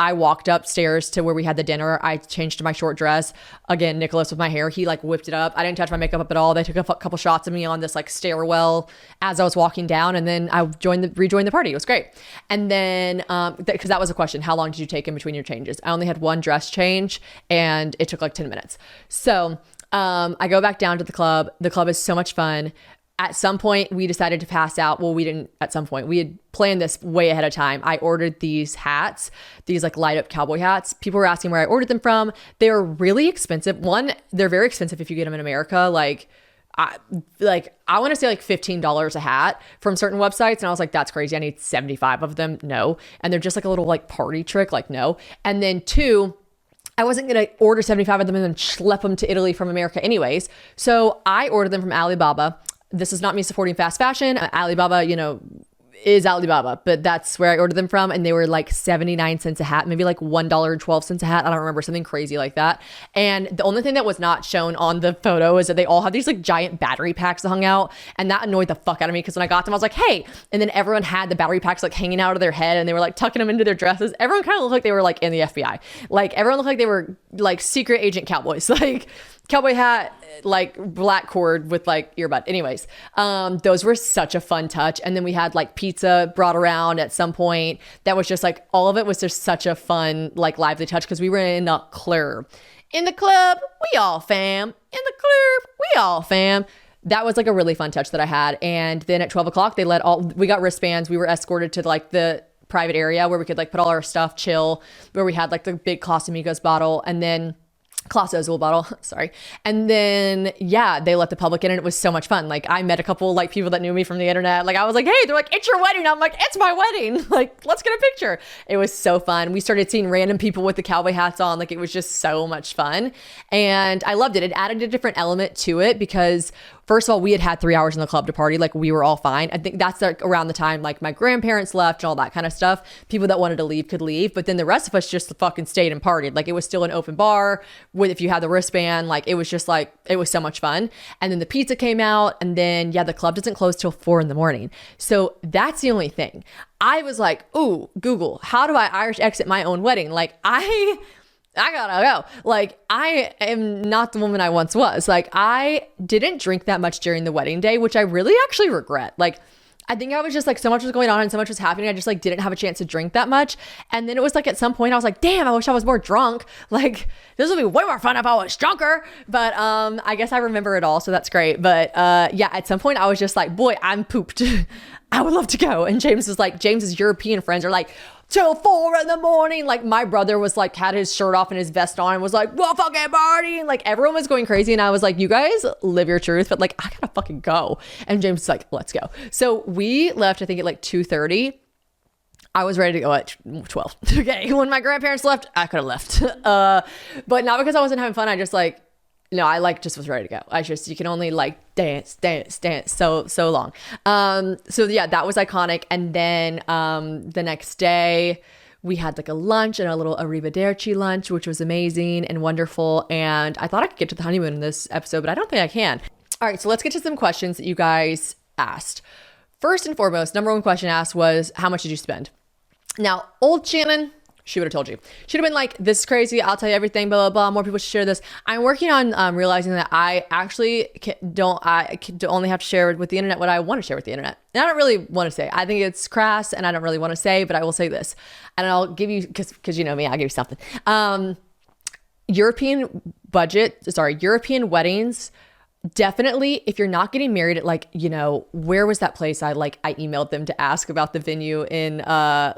I walked upstairs to where we had the dinner. I changed to my short dress. Again, Nicholas with my hair, he like whipped it up. I didn't touch my makeup up at all. They took a couple shots of me on this like stairwell as I was walking down, and then I rejoined the party. It was great. And then, because that was a question, how long did you take in between your changes? I only had one dress change and it took like 10 minutes. So I go back down to the club. The club is so much fun. At some point, we decided to pass out. Well, we didn't at some point. We had planned this way ahead of time. I ordered these hats, these like light up cowboy hats. People were asking where I ordered them from. They were really expensive. One, they're very expensive if you get them in America. I want to say like $15 a hat from certain websites. And I was like, that's crazy. I need 75 of them. No. And they're just like a little like party trick. Like, no. And then two, I wasn't going to order 75 of them and then schlep them to Italy from America anyways. So I ordered them from Alibaba. This is not me supporting fast fashion. Alibaba, is Alibaba, but that's where I ordered them from. And they were like 79 cents a hat, maybe like $1.12 a hat. I don't remember, something crazy like that. And the only thing that was not shown on the photo is that they all had these like giant battery packs that hung out. And that annoyed the fuck out of me because when I got them, I was like, hey, and then everyone had the battery packs like hanging out of their head and they were like tucking them into their dresses. Everyone kind of looked like they were like in the FBI. Like everyone looked like they were like secret agent cowboys. Like cowboy hat, like black cord with like earbud. Anyways, those were such a fun touch. And then we had like pizza brought around at some point. That was just like, all of it was just such a fun, like lively touch because we were in a club. In the club, we all fam. In the club, we all fam. That was like a really fun touch that I had. And then at 12 o'clock, we got wristbands. We were escorted to like the private area where we could like put all our stuff, chill, where we had like the big Casamigos bottle. And then Clausos bottle, sorry. And then, yeah, they let the public in and it was so much fun. Like I met a couple like people that knew me from the internet. Like I was like, hey, they're like, it's your wedding. I'm like, it's my wedding. Like, let's get a picture. It was so fun. We started seeing random people with the cowboy hats on. Like it was just so much fun. And I loved it. It added a different element to it because first of all, we had 3 hours in the club to party. Like we were all fine. I think that's like around the time like my grandparents left and all that kind of stuff. People that wanted to leave could leave. But then the rest of us just fucking stayed and partied. Like it was still an open bar with, if you had the wristband, like it was just like, it was so much fun. And then the pizza came out and then, yeah, the club doesn't close till 4 a.m. So that's the only thing. I was like, ooh, Google, how do I Irish exit my own wedding? Like I gotta go. Like I am not the woman I once was. Like I didn't drink that much during the wedding day, which I really actually regret. Like I think I was just like, so much was going on and so much was happening. I just like didn't have a chance to drink that much. And then it was like at some point I was like, damn, I wish I was more drunk. Like this would be way more fun if I was drunker. But I guess I remember it all. So that's great. But yeah, at some point I was just like, boy, I'm pooped. I would love to go. And James was like, James's European friends are like, till 4 a.m. Like my brother was like, had his shirt off and his vest on and was like, well, fucking partying. Like everyone was going crazy. And I was like, you guys live your truth, but like, I gotta fucking go. And James was like, let's go. So we left, I think at like 2:30. I was ready to go at 12. Okay. When my grandparents left, I could have left. But not because I wasn't having fun. I just like, no, I like just was ready to go. You can only like dance so long. So yeah, that was iconic. And then the next day we had like a lunch and a little arrivederci lunch, which was amazing and wonderful. And I thought I could get to the honeymoon in this episode, but I don't think I can. All right, so let's get to some questions that you guys asked. First and foremost, number one question asked was, how much did you spend? Now, old Shannon, she would have told you. She'd have been like, this is crazy. I'll tell you everything, blah, blah, blah. More people should share this. I'm working on realizing that I actually don't only have to share with the internet what I want to share with the internet. And I don't really want to say. I think it's crass and I don't really want to say, but I will say this. And I'll give you, because you know me, I'll give you something. European weddings, definitely, if you're not getting married at like, you know, where was that place? I emailed them to ask about the venue in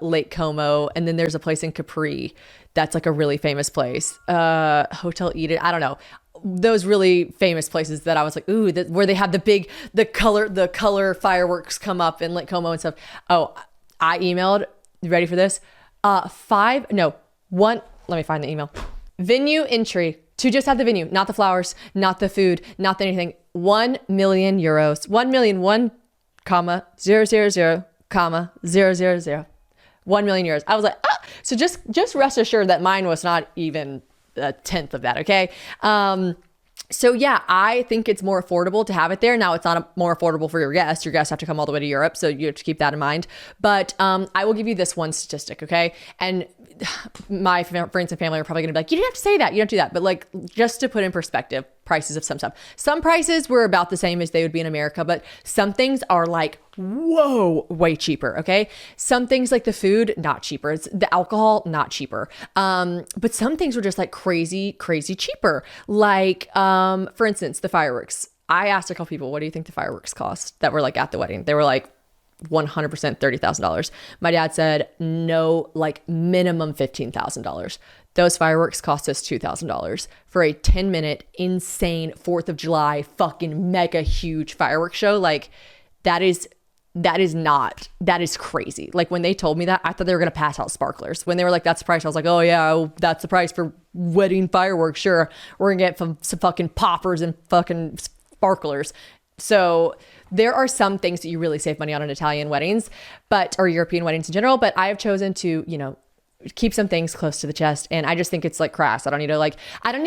Lake Como. And then there's a place in Capri that's like a really famous place. Hotel Eden. I don't know. Those really famous places that I was like, ooh, where they have the color fireworks come up in Lake Como and stuff. Oh, I emailed, you ready for this? Let me find the email. Venue entry. To just have the venue, not the flowers, not the food, not the anything. 1 million euros. 1 million, 1, 000, 000. 1 million euros. I was like, ah. So just rest assured that mine was not even a tenth of that, okay? So yeah, I think it's more affordable to have it there. Now it's not more affordable for your guests. Your guests have to come all the way to Europe, so you have to keep that in mind. But I will give you this one statistic, okay? And my friends and family are probably gonna be like, you didn't have to say that, you don't do that. But like, just to put in perspective, prices of some stuff. Some prices were about the same as they would be in America, but some things are like, whoa, way cheaper, okay? Some things like the food, not cheaper. It's the alcohol, not cheaper. But some things were just like crazy, crazy cheaper. Like, for instance, the fireworks. I asked a couple people, what do you think the fireworks cost that were like at the wedding? They were like 100% $30,000. My dad said, no, like minimum $15,000. Those fireworks cost us $2,000 for a 10-minute insane 4th of July fucking mega huge fireworks show. Like that is crazy. Like when they told me that, I thought they were going to pass out sparklers. When they were like, that's the price, I was like, oh yeah, that's the price for wedding fireworks. Sure. We're going to get some fucking poppers and fucking sparklers. So there are some things that you really save money on in Italian weddings, or European weddings in general, but I have chosen to, you know, keep some things close to the chest. And I just think it's like crass. I don't need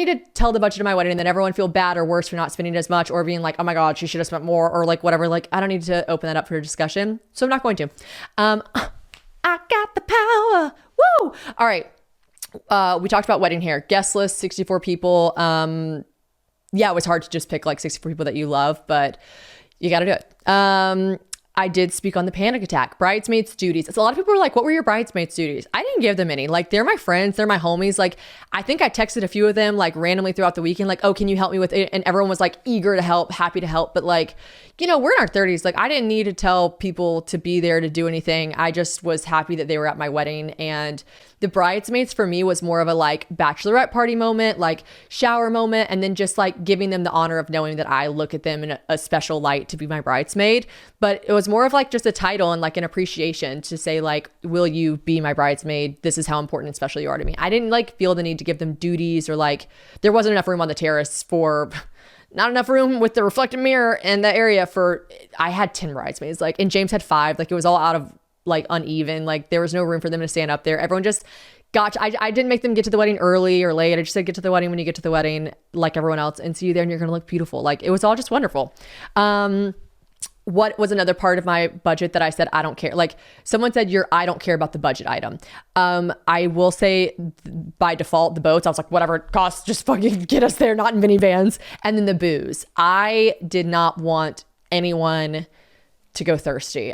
to tell the budget of my wedding and then everyone feel bad or worse for not spending as much or being like, oh my God, she should have spent more or like whatever. Like, I don't need to open that up for a discussion. So I'm not going to. I got the power. Woo! All right. We talked about wedding hair. Guest list, 64 people. Yeah, it was hard to just pick like 64 people that you love, but you got to do it. I did speak on the panic attack, bridesmaids duties. So a lot of people were like, what were your bridesmaids duties? I didn't give them any. Like, they're my friends. They're my homies. Like, I think I texted a few of them like randomly throughout the weekend, like, oh, can you help me with it? And everyone was like eager to help, happy to help. But like, you know, we're in our 30s. Like, I didn't need to tell people to be there to do anything. I just was happy that they were at my wedding. And the bridesmaids for me was more of a like bachelorette party moment, like shower moment, and then just like giving them the honor of knowing that I look at them in a special light to be my bridesmaid. But it was more of like just a title and like an appreciation to say like, will you be my bridesmaid? This is how important and special you are to me. I didn't like feel the need to give them duties, or like there wasn't enough room on the terrace for not enough room with the reflective mirror in the area for, I had 10 bridesmaids, like, and James had 5, like it was all out of like uneven, like there was no room for them to stand up there. Everyone just got, I didn't make them get to the wedding early or late. I just said, get to the wedding when you get to the wedding, like everyone else, and see you there and you're going to look beautiful. Like it was all just wonderful. What was another part of my budget that I said, I don't care? Like someone said, I don't care about the budget item. I will say by default, the boats, I was like, whatever it costs, just fucking get us there, not in minivans. And then the booze. I did not want anyone to go thirsty.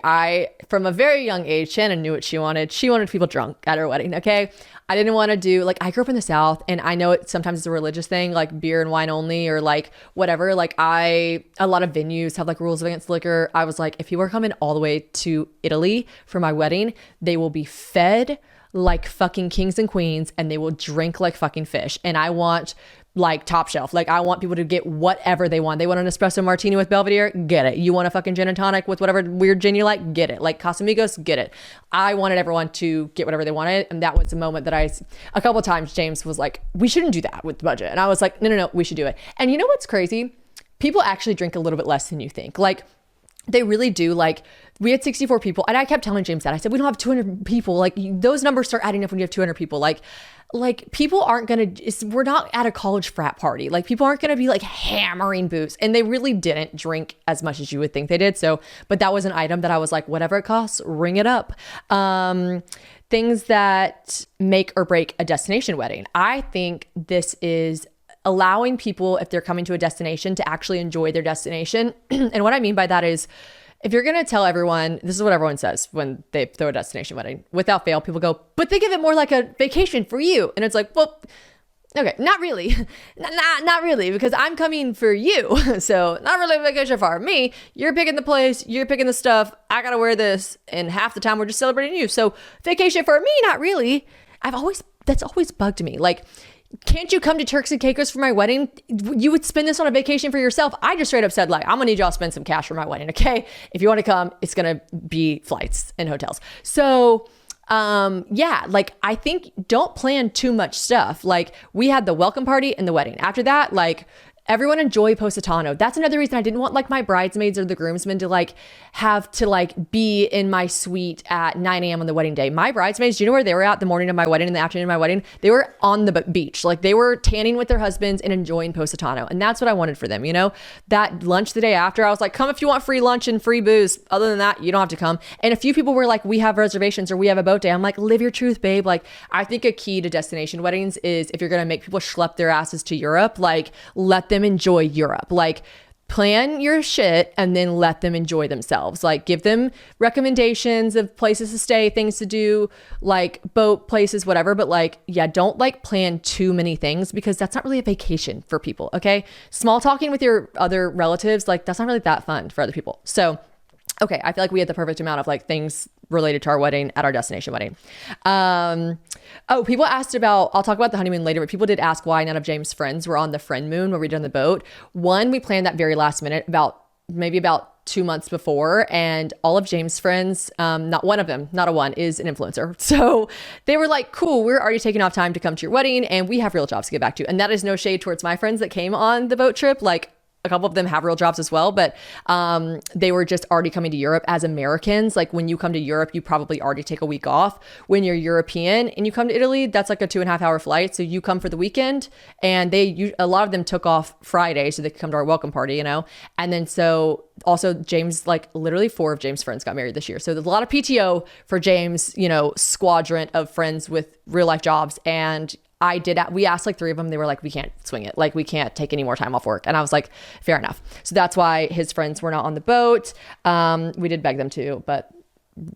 From a very young age, Shannon knew what she wanted. She wanted people drunk at her wedding. Okay. I didn't want to do, like, I grew up in the South, and I know it sometimes is a religious thing, like beer and wine only, or like whatever. Like a lot of venues have like rules against liquor. I was like, if people are coming all the way to Italy for my wedding, they will be fed like fucking kings and queens, and they will drink like fucking fish. And I want like top shelf. Like I want people to get whatever they want. They want an espresso martini with Belvedere, get it. You want a fucking gin and tonic with whatever weird gin you like, get it. Like Casamigos, get it. I wanted everyone to get whatever they wanted. And that was the moment that a couple of times James was like, we shouldn't do that with the budget. And I was like, no, we should do it. And you know what's crazy? People actually drink a little bit less than you think. Like they really do. Like we had 64 people, and I kept telling James that. I said, we don't have 200 people. Like those numbers start adding up when you have 200 people. Like people aren't going to, we're not at a college frat party. Like people aren't going to be like hammering booze, and they really didn't drink as much as you would think they did. So, but that was an item that I was like, whatever it costs, ring it up. Things that make or break a destination wedding. I think this is allowing people, if they're coming to a destination, to actually enjoy their destination. And what I mean by that is, if you're going to tell everyone, this is what everyone says when they throw a destination wedding, without fail, people go, but they give it more like a vacation for you. And it's like, well, okay, not really. not really, because I'm coming for you. So not really a vacation for me. You're picking the place, you're picking the stuff. I got to wear this. And half the time we're just celebrating you. So vacation for me, not really. That's always bugged me. Like, can't you come to Turks and Caicos for my wedding? You would spend this on a vacation for yourself. I just straight up said, like, I'm gonna need y'all to spend some cash for my wedding, okay? If you want to come, it's gonna be flights and hotels. So yeah, like I think don't plan too much stuff. Like we had the welcome party and the wedding. After that, like everyone enjoy Positano. That's another reason I didn't want like my bridesmaids or the groomsmen to like have to like be in my suite at 9 a.m. on the wedding day. My bridesmaids, do you know where they were at the morning of my wedding and the afternoon of my wedding? They were on the beach. Like they were tanning with their husbands and enjoying Positano. And that's what I wanted for them, you know? That lunch the day after, I was like, come if you want free lunch and free booze. Other than that, you don't have to come. And a few people were like, we have reservations or we have a boat day. I'm like, live your truth, babe. Like I think a key to destination weddings is if you're going to make people schlep their asses to Europe, like let them enjoy Europe. Like plan your shit and then let them enjoy themselves. Like give them recommendations of places to stay, things to do, like boat places, whatever. But like, yeah, don't like plan too many things because that's not really a vacation for people. Okay. Small talking with your other relatives, like that's not really that fun for other people. So, okay. I feel like we had the perfect amount of like things related to our wedding at our destination wedding. People asked about, I'll talk about the honeymoon later, but people did ask why none of James' friends were on the friend moon where we did on the boat. One, we planned that very last minute, maybe about 2 months before, and all of James' friends, not one of them, not a one, is an influencer. So they were like, cool, we're already taking off time to come to your wedding and we have real jobs to get back to. And that is no shade towards my friends that came on the boat trip. Like a couple of them have real jobs as well, but they were just already coming to Europe as Americans. Like when you come to Europe, you probably already take a week off. When you're European and you come to Italy, that's like a 2.5 hour flight. So you come for the weekend, and a lot of them took off Friday so they could come to our welcome party, you know? And then so also James, like literally 4 of James' friends got married this year. So there's a lot of PTO for James, you know, squadron of friends with real life jobs. And we asked like 3 of them. They were like, we can't swing it. Like we can't take any more time off work. And I was like, fair enough. So that's why his friends were not on the boat. We did beg them to, but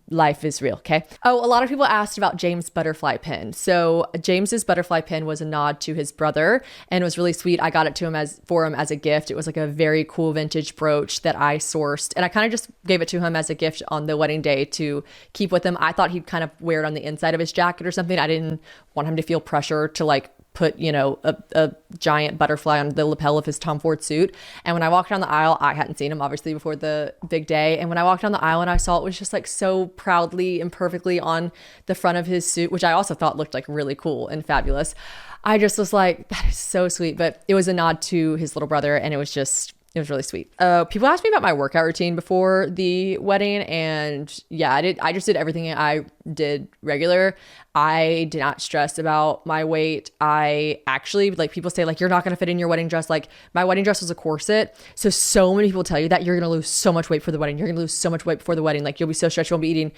life is real. Okay. Oh, a lot of people asked about James' butterfly pin. So James's butterfly pin was a nod to his brother and it was really sweet. I got it to him for him as a gift. It was like a very cool vintage brooch that I sourced and I kind of just gave it to him as a gift on the wedding day to keep with him. I thought he'd kind of wear it on the inside of his jacket or something. I didn't want him to feel pressure to like put, a giant butterfly on the lapel of his Tom Ford suit. And when I walked down the aisle, I hadn't seen him obviously before the big day. And when I walked down the aisle and I saw it was just like so proudly and perfectly on the front of his suit, which I also thought looked like really cool and fabulous. I just was like, that is so sweet. But it was a nod to his little brother and it was really sweet. People asked me about my workout routine before the wedding and yeah, I just did everything I did regular. I did not stress about my weight. I actually, like people say like, you're not going to fit in your wedding dress. Like my wedding dress was a corset. So many people tell you that you're going to lose so much weight for the wedding. You're going to lose so much weight before the wedding. Like you'll be so stretched, you won't be eating.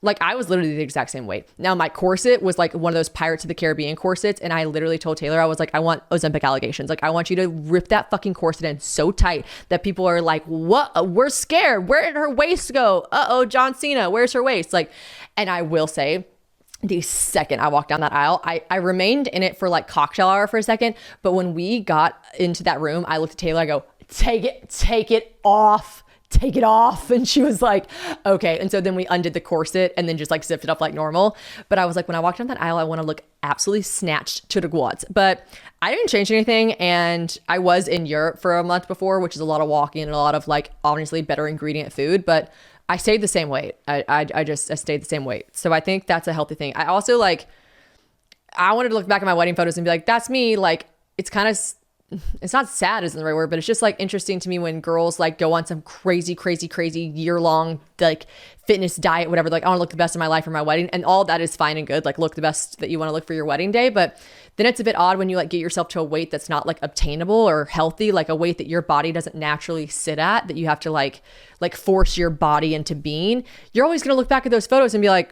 Like I was literally the exact same weight. Now my corset was like one of those Pirates of the Caribbean corsets. And I literally told Taylor, I was like, I want Ozempic allegations. Like I want you to rip that fucking corset in so tight that people are like, what? We're scared. Where did her waist go? Uh-oh, John Cena, where's her waist? Like, and I will say, the second I walked down that aisle, I remained in it for like cocktail hour for a second. But when we got into that room, I looked at Taylor, I go, take it off. Take it off. And she was like, okay. And so then we undid the corset and then just like zipped it up like normal. But I was like, when I walked down that aisle, I want to look absolutely snatched to the guats. But I didn't change anything. And I was in Europe for a month before, which is a lot of walking and a lot of like obviously better ingredient food. But I stayed the same weight. I stayed the same weight. So I think that's a healthy thing. I also like, I wanted to look back at my wedding photos and be like, that's me. Like it's kind of, it's not sad isn't the right word, but it's just like interesting to me when girls like go on some crazy year-long like fitness diet, whatever. Like I want to look the best in my life for my wedding, and all that is fine and good. Like look the best that you want to look for your wedding day, but then it's a bit odd when you like get yourself to a weight that's not like obtainable or healthy, like a weight that your body doesn't naturally sit at, that you have to like force your body into being. You're always gonna look back at those photos and be like,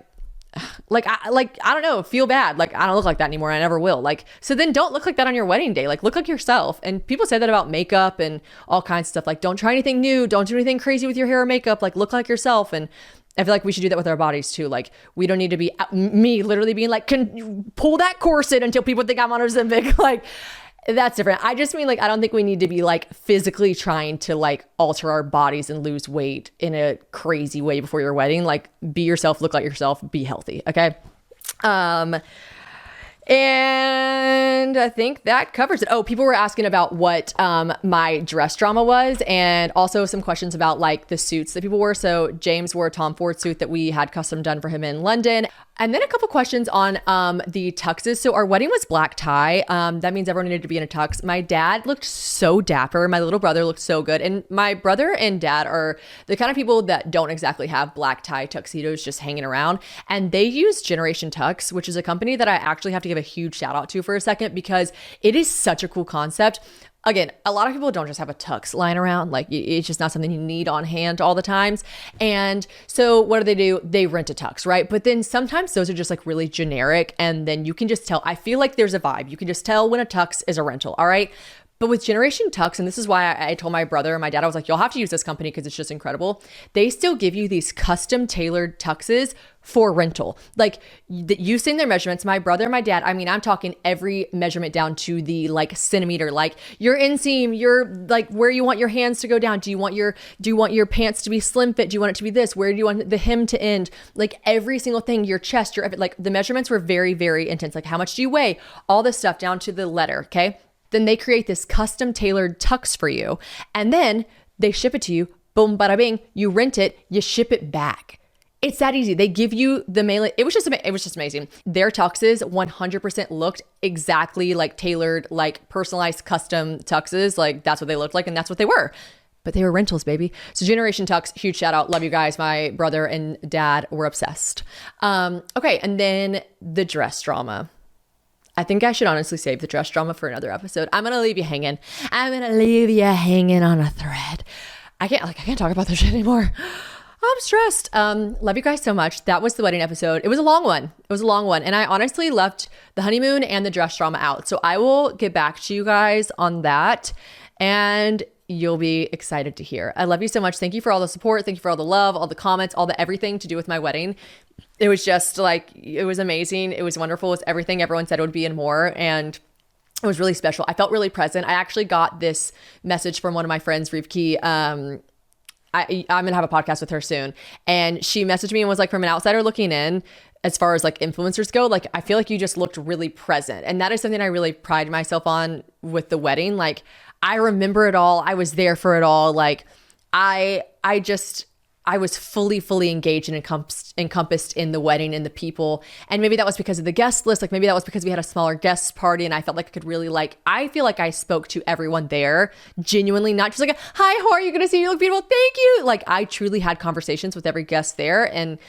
I don't know, feel bad. Like I don't look like that anymore. I never will. Like, so then don't look like that on your wedding day. Like look like yourself. And people say that about makeup and all kinds of stuff. Like don't try anything new. Don't do anything crazy with your hair or makeup. Like look like yourself. And I feel like we should do that with our bodies too. Like we don't need to be me literally being like, can you pull that corset until people think I'm on Ozempic? Like that's different. I just mean like, I don't think we need to be like physically trying to like alter our bodies and lose weight in a crazy way before your wedding. Like be yourself, look like yourself, be healthy. Okay. And I think that covers it. Oh, people were asking about what my dress drama was, and also some questions about like the suits that people wore. So James wore a Tom Ford suit that we had custom done for him in London. And then a couple questions on the tuxes. So our wedding was black tie. That means everyone needed to be in a tux. My dad looked so dapper. My little brother looked so good. And my brother and dad are the kind of people that don't exactly have black tie tuxedos just hanging around. And they use Generation Tux, which is a company that I actually have to give a huge shout out to for a second because it is such a cool concept. Again, a lot of people don't just have a tux lying around. Like it's just not something you need on hand all the times. And so what do? They rent a tux, right? But then sometimes those are just like really generic. And then you can just tell, I feel like there's a vibe. You can just tell when a tux is a rental. All right. But with Generation Tux, and this is why I told my brother and my dad, I was like, you'll have to use this company because it's just incredible. They still give you these custom tailored tuxes for rental. Like using their measurements, my brother and my dad, I mean, I'm talking every measurement down to the like centimeter, like your inseam, your like where you want your hands to go down. Do you want your pants to be slim fit? Do you want it to be this? Where do you want the hem to end? Like every single thing, your chest, like the measurements were very, very intense. Like how much do you weigh? All this stuff down to the letter. Okay. Then they create this custom tailored tux for you. And then they ship it to you. Boom, bada bing. You rent it. You ship it back. It's that easy. They give you the mailing. It was just amazing. Their tuxes 100% looked exactly like tailored, like personalized custom tuxes. Like that's what they looked like. And that's what they were. But they were rentals, baby. So Generation Tux, huge shout out. Love you guys. My brother and dad were obsessed. Okay. And then the dress drama. I think I should honestly save the dress drama for another episode. I'm going to leave you hanging. I'm going to leave you hanging on a thread. I can't talk about this shit anymore. I'm stressed. Love you guys so much. That was the wedding episode. It was a long one. And I honestly left the honeymoon and the dress drama out. So I will get back to you guys on that and you'll be excited to hear. I love you so much. Thank you for all the support. Thank you for all the love, all the comments, all the everything to do with my wedding. It was just like, it was amazing. It was wonderful. It's everything everyone said it would be and more. And it was really special. I felt really present. I actually got this message from one of my friends, Rivki. I'm going to have a podcast with her soon. And she messaged me and was like, from an outsider looking in, as far as like influencers go, like, I feel like you just looked really present. And that is something I really pride myself on with the wedding. Like, I remember it all. I was there for it all. Like, I was fully engaged and encompassed in the wedding and the people. And maybe that was because of the guest list. Like maybe that was because we had a smaller guest party and I felt like I could really I feel like I spoke to everyone there genuinely, not just like, hi, how are you? Going to see you look beautiful. Thank you. Like I truly had conversations with every guest there. And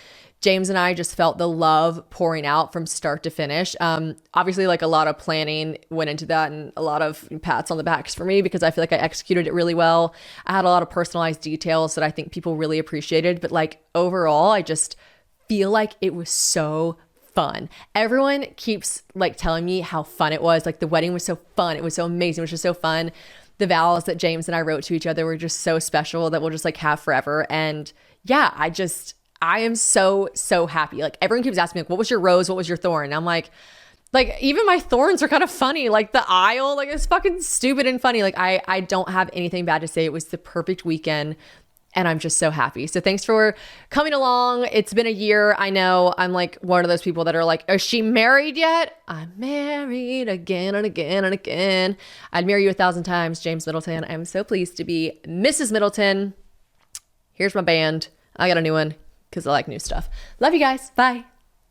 James and I just felt the love pouring out from start to finish. Obviously, like a lot of planning went into that and a lot of pats on the backs for me because I feel like I executed it really well. I had a lot of personalized details that I think people really appreciated. But like overall, I just feel like it was so fun. Everyone keeps like telling me how fun it was. Like the wedding was so fun. It was so amazing. It was just so fun. The vows that James and I wrote to each other were just so special that we'll just like have forever. And yeah, I am so happy. Like everyone keeps asking me, like, what was your rose? What was your thorn? And I'm like even my thorns are kind of funny. Like the aisle, like it's fucking stupid and funny. Like I don't have anything bad to say. It was the perfect weekend and I'm just so happy. So thanks for coming along. It's been a year. I know I'm like one of those people that are like, is she married yet? I'm married again and again and again. I'd marry you 1,000 times, James Middleton. I'm so pleased to be Mrs. Middleton. Here's my band. I got a new one. Because I like new stuff. Love you guys. Bye.